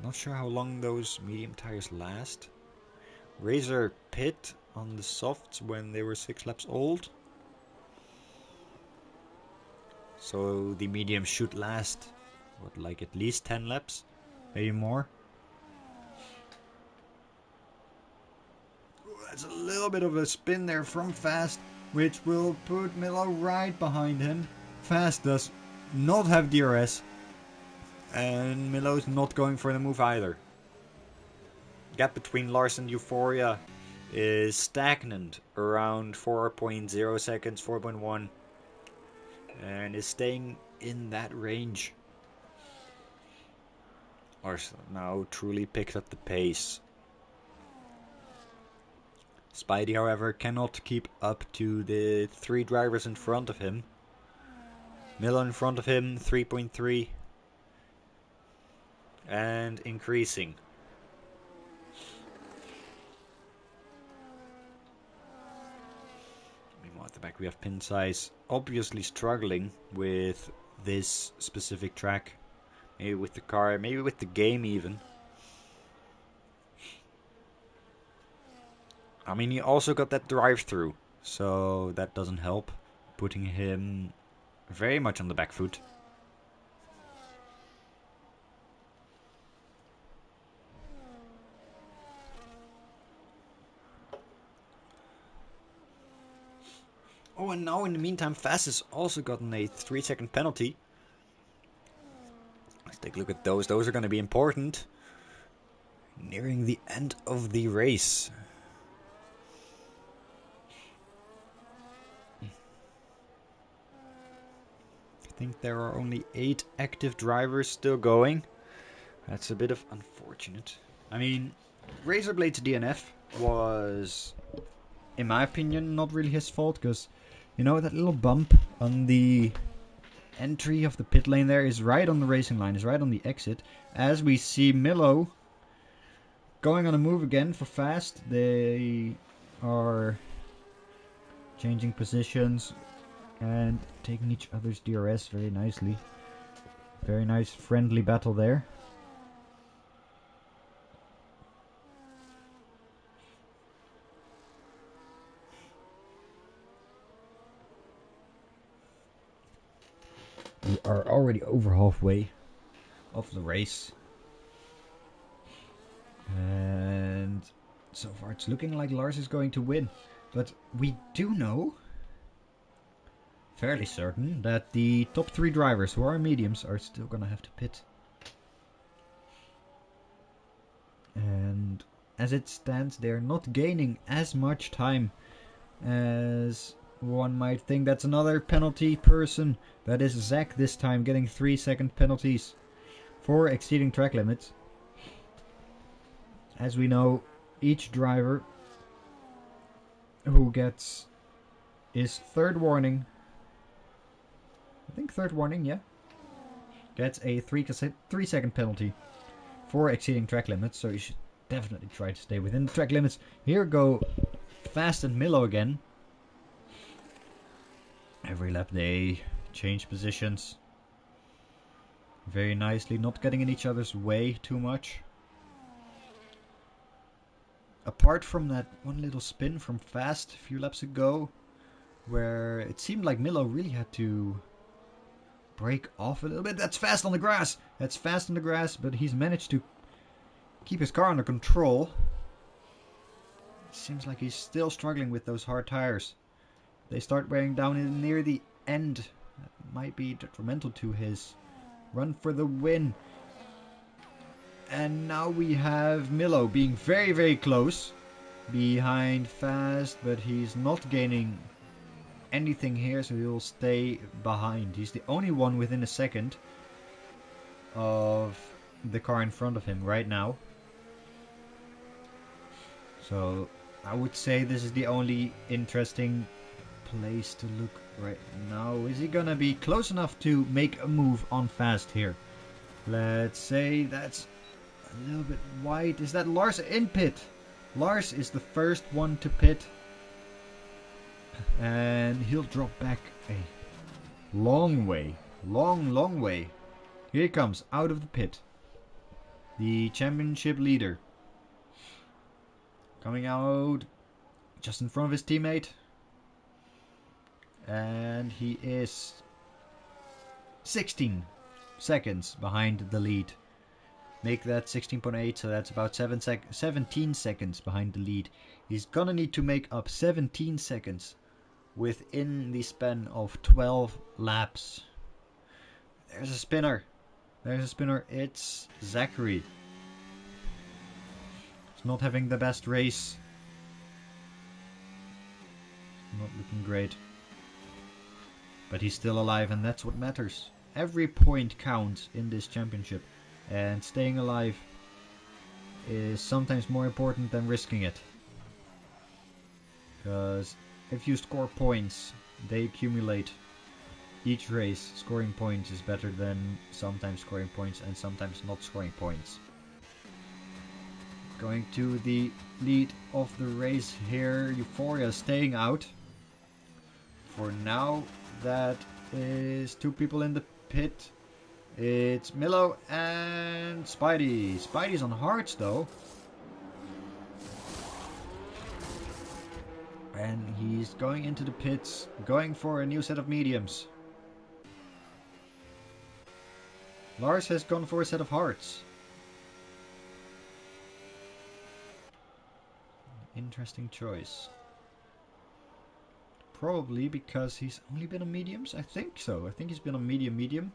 Not sure how long those medium tires last. Razor pit on the softs when they were 6 laps old. So the medium should last, what, like at least 10 laps? Maybe more? Ooh, that's a little bit of a spin there from Fast, which will put Milo right behind him. Fast does not have DRS. And Milo's not going for the move either. Gap between Lars and Euphoria is stagnant around 4.0 seconds, 4.1, and is staying in that range. Lars now truly picked up the pace. Spidey, however, cannot keep up to the 3 drivers in front of him. Milo in front of him, 3.3, and increasing. Meanwhile, at the back we have Pin Size, obviously struggling with this specific track. Maybe with the car, maybe with the game even. I mean, he also got that drive-through, so that doesn't help, putting him very much on the back foot. Oh, and now in the meantime, Fast has also gotten a 3-second penalty. Let's take a look at those. Those are going to be important. Nearing the end of the race. I think there are only 8 active drivers still going. That's a bit of unfortunate. I mean, Razorblade's DNF was, in my opinion, not really his fault, because, you know, that little bump on the entry of the pit lane there is right on the racing line, is right on the exit. As we see Milo going on a move again for Fast. They are changing positions and taking each other's DRS very nicely. Very nice friendly battle there. We are already over halfway of the race. And so far it's looking like Lars is going to win. But we do know, fairly certain, that the top 3 drivers who are mediums are still going to have to pit. And as it stands, they're not gaining as much time as one might think. That's another penalty person. That is Zach this time, getting 3-second penalties for exceeding track limits. As we know, each driver who gets his third warning, I think third warning, yeah, gets a 3-second penalty for exceeding track limits, so you should definitely try to stay within the track limits. Here go Fast and Milo again. Every lap they change positions very nicely, not getting in each other's way too much. Apart from that one little spin from Fast a few laps ago, where it seemed like Milo really had to break off a little bit. That's fast on the grass. That's fast on the grass, but he's managed to keep his car under control. Seems like he's still struggling with those hard tires. They start wearing down near the end. That might be detrimental to his run for the win. And now we have Milo being very, very close behind Fast, but he's not gaining anything here, so he'll stay behind. He's the only one within a second of the car in front of him right now. So I would say this is the only interesting place to look right now. Is he gonna be close enough to make a move on Fast here? Let's say that's a little bit wide. Is that Lars in pit? Lars is the first one to pit. And he'll drop back a long way. Long way. Here he comes, out of the pit. The championship leader. Coming out just in front of his teammate. And he is 16 seconds behind the lead. Make that 16.8, so that's about 17 seconds behind the lead. He's gonna need to make up 17 seconds within the span of 12 laps. There's a spinner. It's Zachary. He's not having the best race. Not looking great. But he's still alive, and that's what matters. Every point counts in this championship. And staying alive is sometimes more important than risking it. Because if you score points, they accumulate. Each race, scoring points is better than sometimes scoring points and sometimes not scoring points. Going to the lead of the race here. Euphoria staying out. For now, that is two people in the pit. It's Milo and Spidey. Spidey's on hards though. And he's going into the pits, going for a new set of mediums. Lars has gone for a set of hearts. Interesting choice. Probably because he's only been on mediums. I think so. I think he's been on medium.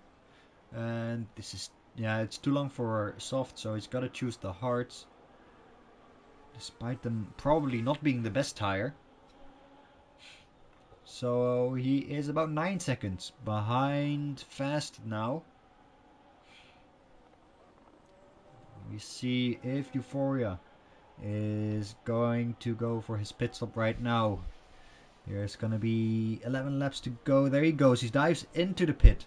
And this is, yeah, it's too long for soft, so he's got to choose the hards. Despite them probably not being the best tire. So he is about 9 seconds behind Fast now. We see if Euphoria is going to go for his pit stop right now. There's going to be 11 laps to go. There he goes. He dives into the pit.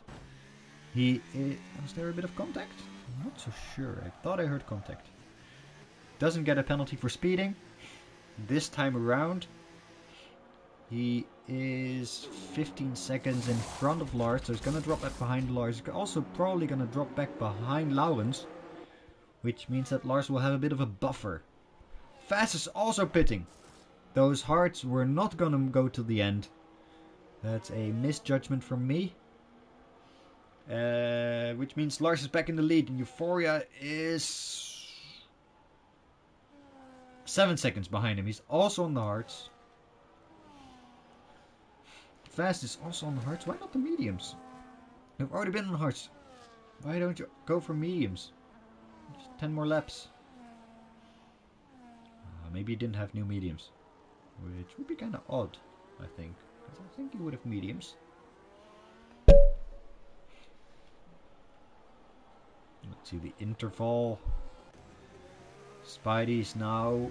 Was there a bit of contact? I'm not so sure. I thought I heard contact. Doesn't get a penalty for speeding. This time around, he is 15 seconds in front of Lars, so he's going to drop back behind Lars. He's also probably going to drop back behind Laurens, which means that Lars will have a bit of a buffer. Fast is also pitting. Those hearts were not going to go to the end. That's a misjudgment from me. Which means Lars is back in the lead, and Euphoria is 7 seconds behind him. He's also on the hards. Fast is also on the hards. Why not the mediums? You've already been on the hards. Why don't you go for mediums? Just 10 more laps. Maybe he didn't have new mediums. Which would be kind of odd, I think. Because I think he would have mediums. Let's see the interval. Spidey's now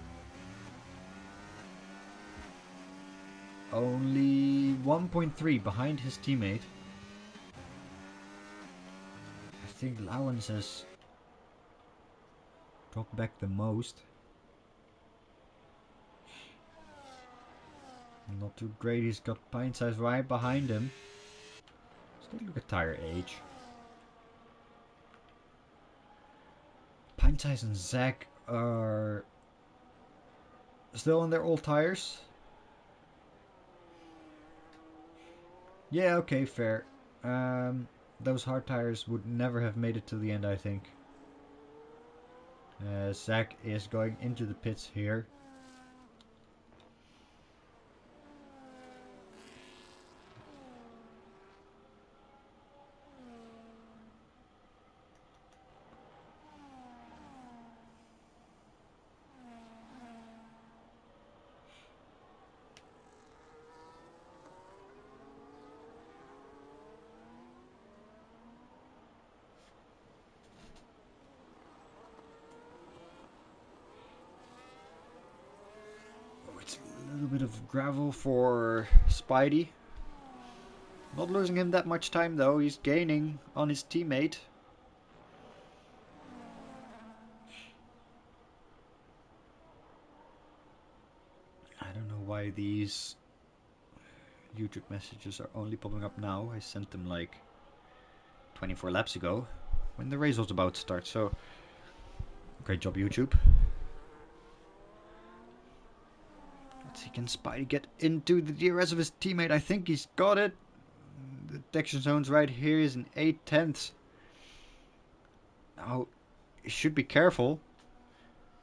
only 1.3 behind his teammate. I think Laurens has dropped back the most. Not too great. He's got Pint Size right behind him. Let's take a look at tire age. Pint Size and Zach are still on their old tires. Yeah, okay, fair. Those hard tires would never have made it to the end, I think. Zach is going into the pits here. Oh, it's a little bit of gravel for Spidey. Not losing him that much time though, he's gaining on his teammate. I don't know why these YouTube messages are only popping up now. I sent them like 24 laps ago when the race was about to start, so great job YouTube. Let's see, can Spidey get into the DRS of his teammate? I think he's got it. The detection zone's right here is in 8/10. Now, he should be careful,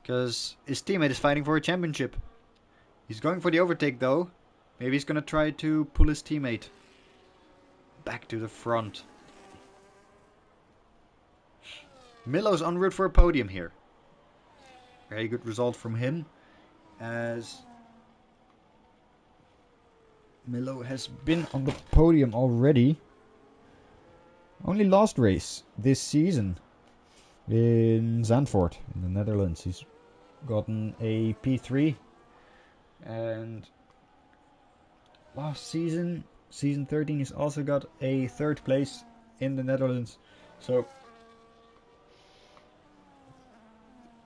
because his teammate is fighting for a championship. He's going for the overtake though. Maybe he's gonna try to pull his teammate back to the front. Millo's en route for a podium here. Very good result from him, as Milo has been on the podium already. Only last race this season in Zandvoort in the Netherlands. He's gotten a P3, and last season, season 13, he's also got a third place in the Netherlands. So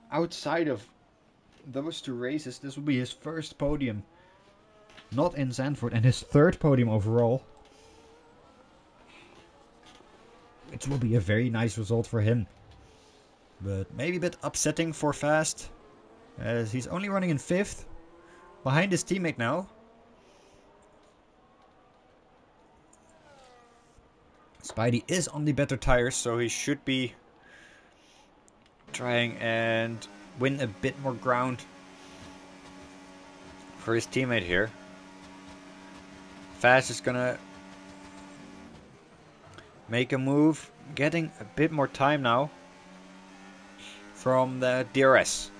outside of those two races, this will be his first podium, not in Zandvoort, and his third podium overall. It will be a very nice result for him, but maybe a bit upsetting for Fast, as he's only running in 5th, behind his teammate now. Spidey is on the better tires, so he should be trying and win a bit more ground for his teammate here. Fast is gonna make a move, getting a bit more time now from the DRS.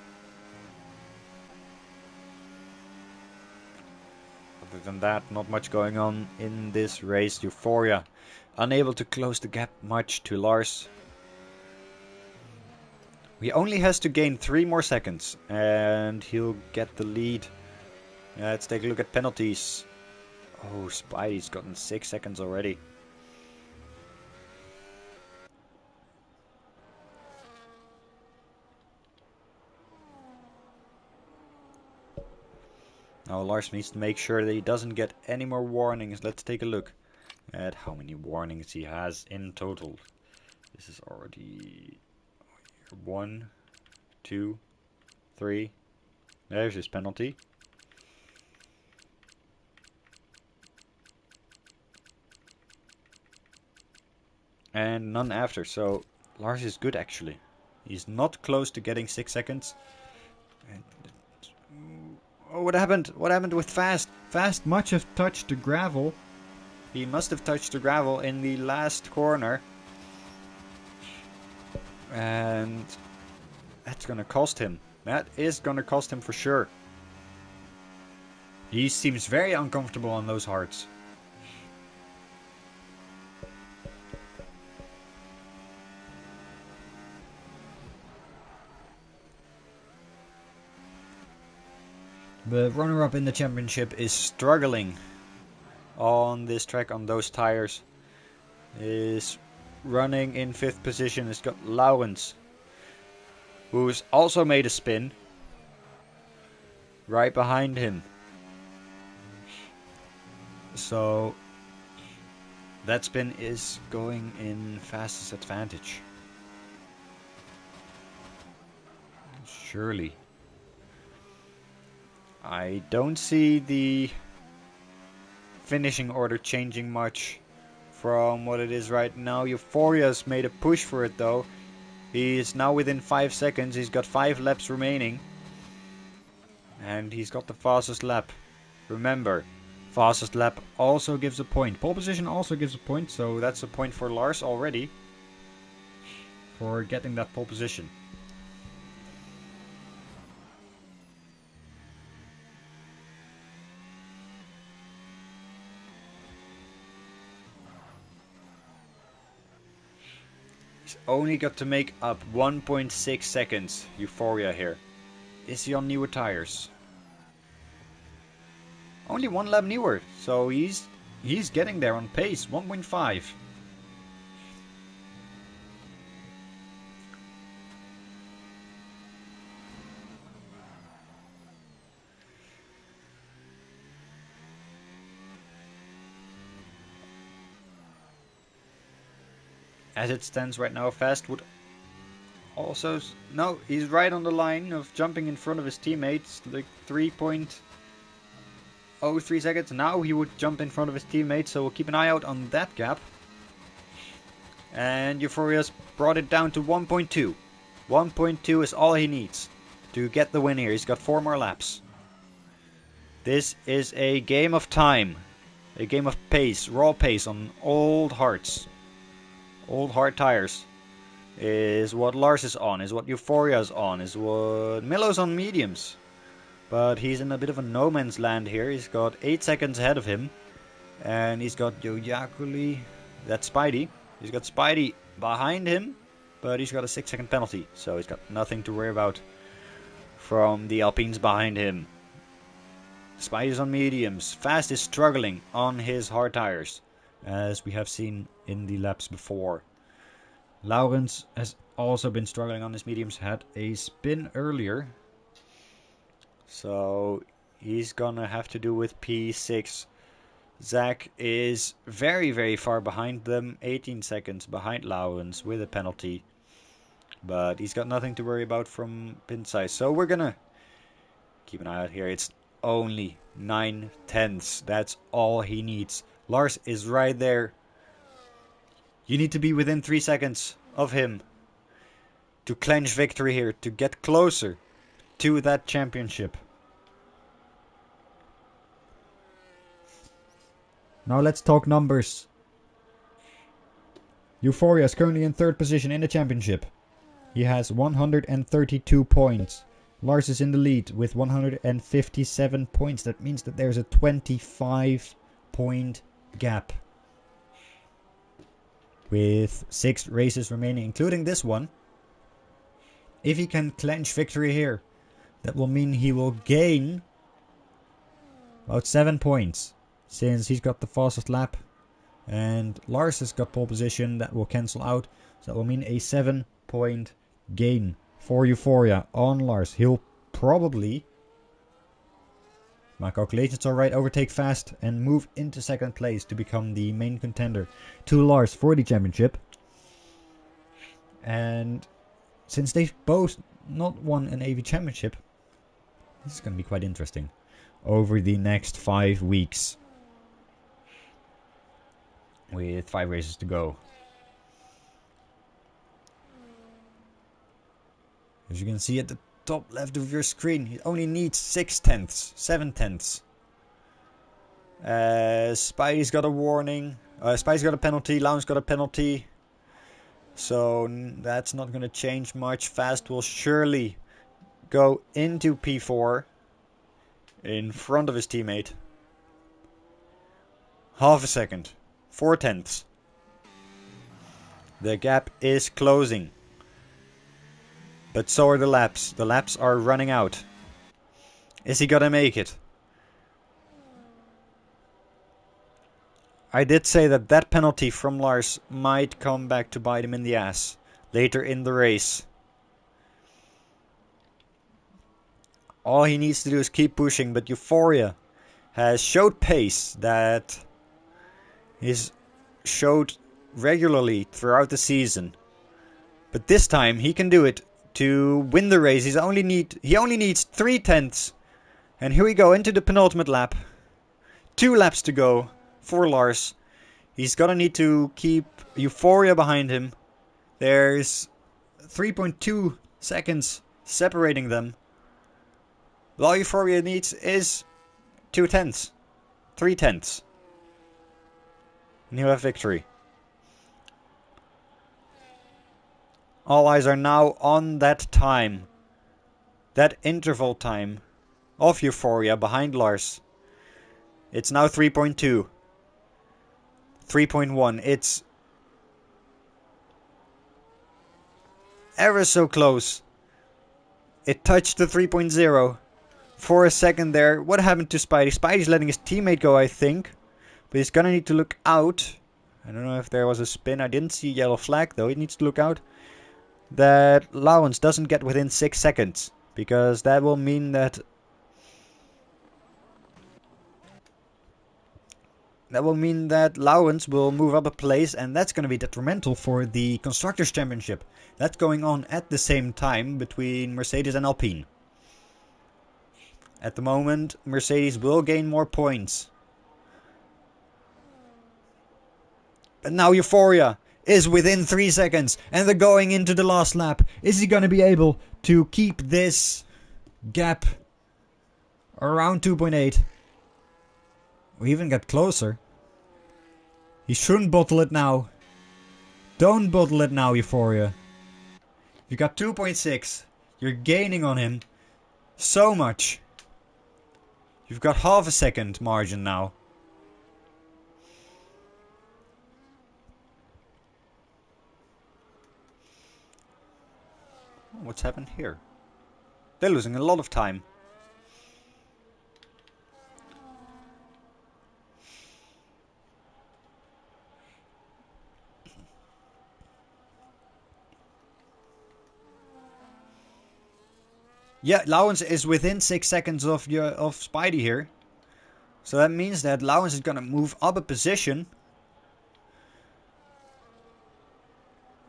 Other than that, not much going on in this race. Euphoria unable to close the gap much to Lars. He only has to gain 3 more seconds and he'll get the lead. Let's take a look at penalties. Oh, Spidey's gotten 6 seconds already. Now Lars needs to make sure that he doesn't get any more warnings. Let's take a look at how many warnings he has in total. This is already 1, 2, 3. There's his penalty. And none after, so Lars is good actually. He's not close to getting 6 seconds. And oh, what happened? What happened with Fast? Fast must have touched the gravel. He must have touched the gravel in the last corner. And that's gonna cost him. That is gonna cost him for sure. He seems very uncomfortable on those hards. The runner-up in the championship is struggling on this track, on those tires. Is running in 5th position. It's got Laurens, who's also made a spin right behind him. So that spin is going in Fast's advantage. Surely. I don't see the finishing order changing much from what it is right now. Euphoria's made a push for it though. He is now within 5 seconds. He's got 5 laps remaining. And he's got the fastest lap. Remember, fastest lap also gives a point. Pole position also gives a point, so that's a point for Lars already. For getting that pole position. He's only got to make up 1.6 seconds. Euphoria here. Is he on newer tires? Only 1 lap newer, so he's getting there on pace. 1.5. As it stands right now, Fast would also... No, he's right on the line of jumping in front of his teammates. Like 3.03 seconds. Now he would jump in front of his teammates, so we'll keep an eye out on that gap. And Euphoria's brought it down to 1.2. 1.2 is all he needs to get the win here. He's got 4 more laps. This is a game of time. A game of pace, raw pace on old hearts. Old hard tires is what Lars is on, is what Euphoria is on, is what Milo's on mediums. But he's in a bit of a no man's land here. He's got 8 seconds ahead of him. And he's got Yojakuli, that's Spidey. He's got Spidey behind him, but he's got a 6-second penalty. So he's got nothing to worry about from the Alpines behind him. Spidey's on mediums. Fast is struggling on his hard tires, as we have seen in the laps before. Laurens has also been struggling on his mediums, had a spin earlier. So he's gonna have to do with P6. Zach is very, very far behind them, 18 seconds behind Laurens with a penalty. But he's got nothing to worry about from pin size. So we're gonna keep an eye out here. It's only 9/10. That's all he needs. Lars is right there. You need to be within 3 seconds of him to clinch victory here, to get closer to that championship. Now let's talk numbers. Euphoria is currently in 3rd position in the championship. He has 132 points. Lars is in the lead with 157 points. That means that there's a 25 point gap. With 6 races remaining, including this one. If he can clinch victory here, that will mean he will gain about 7 points. Since he's got the fastest lap. And Lars has got pole position, that will cancel out. So that will mean a 7 point gain for Euphoria on Lars. He'll probably, my calculations are right, overtake Fast and move into 2nd place to become the main contender to Lars for the championship. And since they've both not won an AV championship, this is going to be quite interesting over the next 5 weeks. With 5 races to go. As you can see at the top left of your screen, he only needs 6/10, 7/10. Spidey's got a warning. Spidey's got a penalty. Lounge got a penalty. So that's not going to change much. Fast will surely go into P4 in front of his teammate. Half a second. 4/10. The gap is closing. But so are the laps. The laps are running out. Is he gonna make it? I did say that that penalty from Lars might come back to bite him in the ass later in the race. All he needs to do is keep pushing, but Euphoria has showed pace that is showed regularly throughout the season. But this time he can do it to win the race. He only needs 3/10. And here we go into the penultimate lap. 2 laps to go. for Lars. He's gonna need to keep Euphoria behind him. There's 3.2 seconds separating them. But all Euphoria needs is 2/10, 3/10. And he'll have victory. All eyes are now on that time. That interval time of Euphoria behind Lars. It's now 3.2. 3.1. It's ever so close. It touched the 3.0 for a second there. What happened to Spidey? Spidey's letting his teammate go, I think. But he's gonna need to look out. I don't know if there was a spin. I didn't see a yellow flag though. He needs to look out that Lowens doesn't get within 6 seconds. Because that will mean that Lowens will move up a place, and that's going to be detrimental for the Constructors' Championship. That's going on at the same time between Mercedes and Alpine. At the moment, Mercedes will gain more points. But now Euphoria is within 3 seconds, and they're going into the last lap. Is he going to be able to keep this gap around 2.8? We even get closer. He shouldn't bottle it now. Don't bottle it now, Euphoria. You got 2.6. You're gaining on him so much. You've got half a second margin now. What's happened here? They're losing a lot of time. Yeah, Lowens is within 6 seconds of Spidey here. So that means that Lowens is going to move up a position.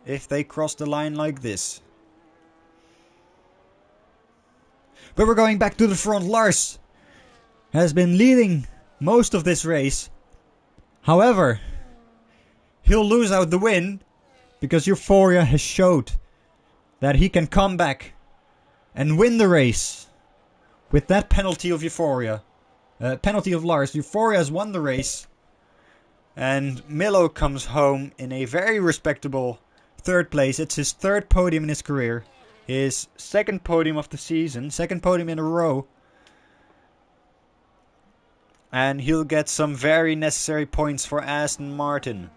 If they cross the line like this. But we're going back to the front. Lars has been leading most of this race. However, he'll lose out the win because Euphoria has showed that he can come back and win the race with that penalty of Euphoria. Penalty of Lars. Euphoria has won the race. And Milo comes home in a very respectable 3rd place. It's his 3rd podium in his career. His 2nd podium of the season. 2nd podium in a row. And he'll get some very necessary points for Aston Martin.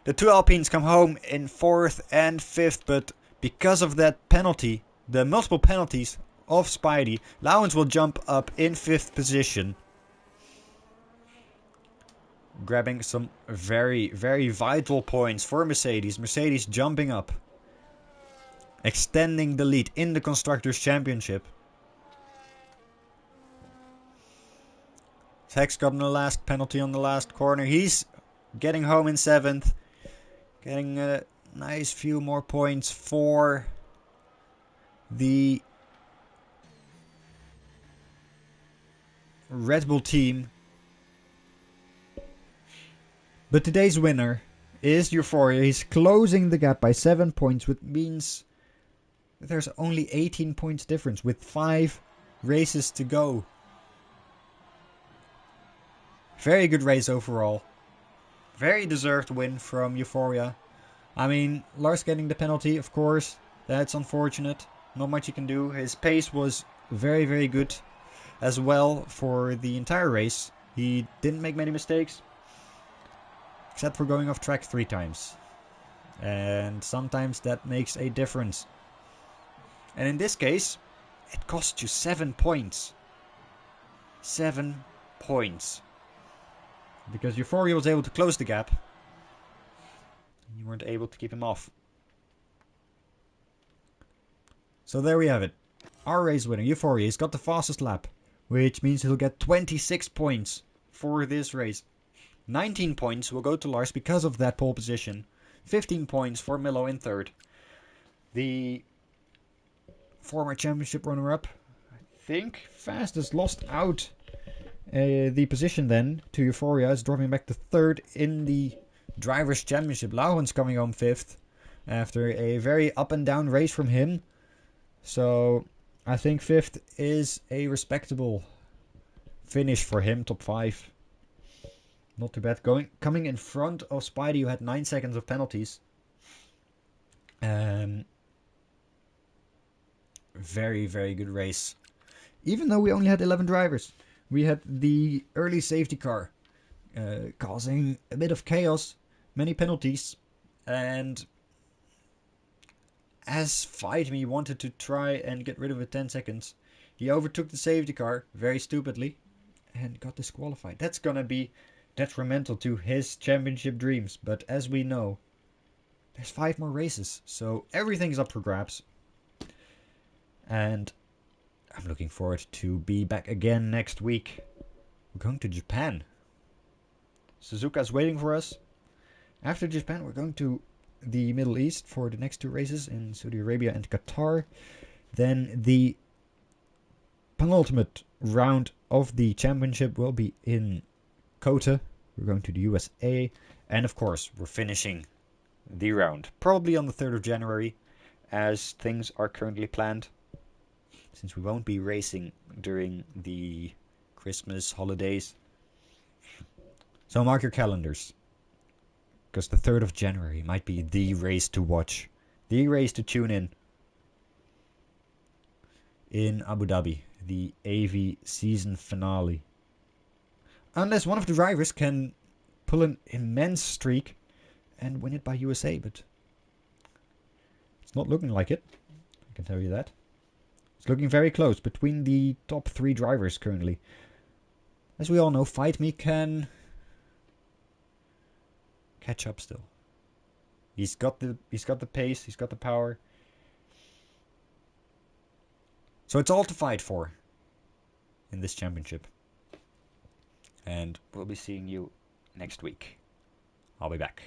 The 2 Alpines come home in 4th and 5th. But because of that penalty, the multiple penalties of Spidey, Lowens will jump up in 5th position. Grabbing some very, very vital points for Mercedes. Mercedes jumping up. Extending the lead in the Constructors' Championship. Hex got the last penalty on the last corner. He's getting home in 7th. Getting a nice few more points for the Red Bull team. But today's winner is Euphoria. He's closing the gap by 7 points, which means that there's only 18 points difference with 5 races to go. Very good race overall. Very deserved win from Euphoria. I mean, Lars getting the penalty, of course. That's unfortunate. Not much you can do. His pace was very, very good as well for the entire race. He didn't make many mistakes. Except for going off track 3 times. And sometimes that makes a difference. And in this case, it cost you 7 points. 7 points. Because Euphoria was able to close the gap. You weren't able to keep him off. So there we have it. Our race winner, Euphoria, he's got the fastest lap. Which means he'll get 26 points for this race. 19 points will go to Lars because of that pole position. 15 points for Milo in 3rd. The former championship runner-up, I think, fastest lost out The position then to Euphoria is dropping back to third in the Drivers' Championship. Laurens coming home fifth after a very up and down race from him. So I think fifth is a respectable finish for him, top 5. Not too bad. Coming in front of Spidey, who had 9 seconds of penalties. Very, very good race. Even though we only had 11 drivers, we had the early safety car causing a bit of chaos, many penalties, and as Fight Me wanted to try and get rid of it 10 seconds, he overtook the safety car very stupidly and got disqualified. That's gonna be detrimental to his championship dreams, but as we know, there's 5 more races, so everything's up for grabs. And I'm looking forward to be back again next week. We're going to Japan. Suzuka's waiting for us. After Japan, we're going to the Middle East for the next 2 races in Saudi Arabia and Qatar. Then the penultimate round of the championship will be in Kota. We're going to the USA. And of course, we're finishing the round probably on the 3rd of January, as things are currently planned, since we won't be racing during the Christmas holidays. So mark your calendars, because the 3rd of January might be the race to watch, the race to tune in Abu Dhabi, the AV season finale. Unless one of the drivers can pull an immense streak and win it by USA, but it's not looking like it, I can tell you that. It's looking very close between the top 3 drivers currently. As we all know, Fight Me can catch up still. He's got the pace, he's got the power. So it's all to fight for in this championship. And we'll be seeing you next week. I'll be back.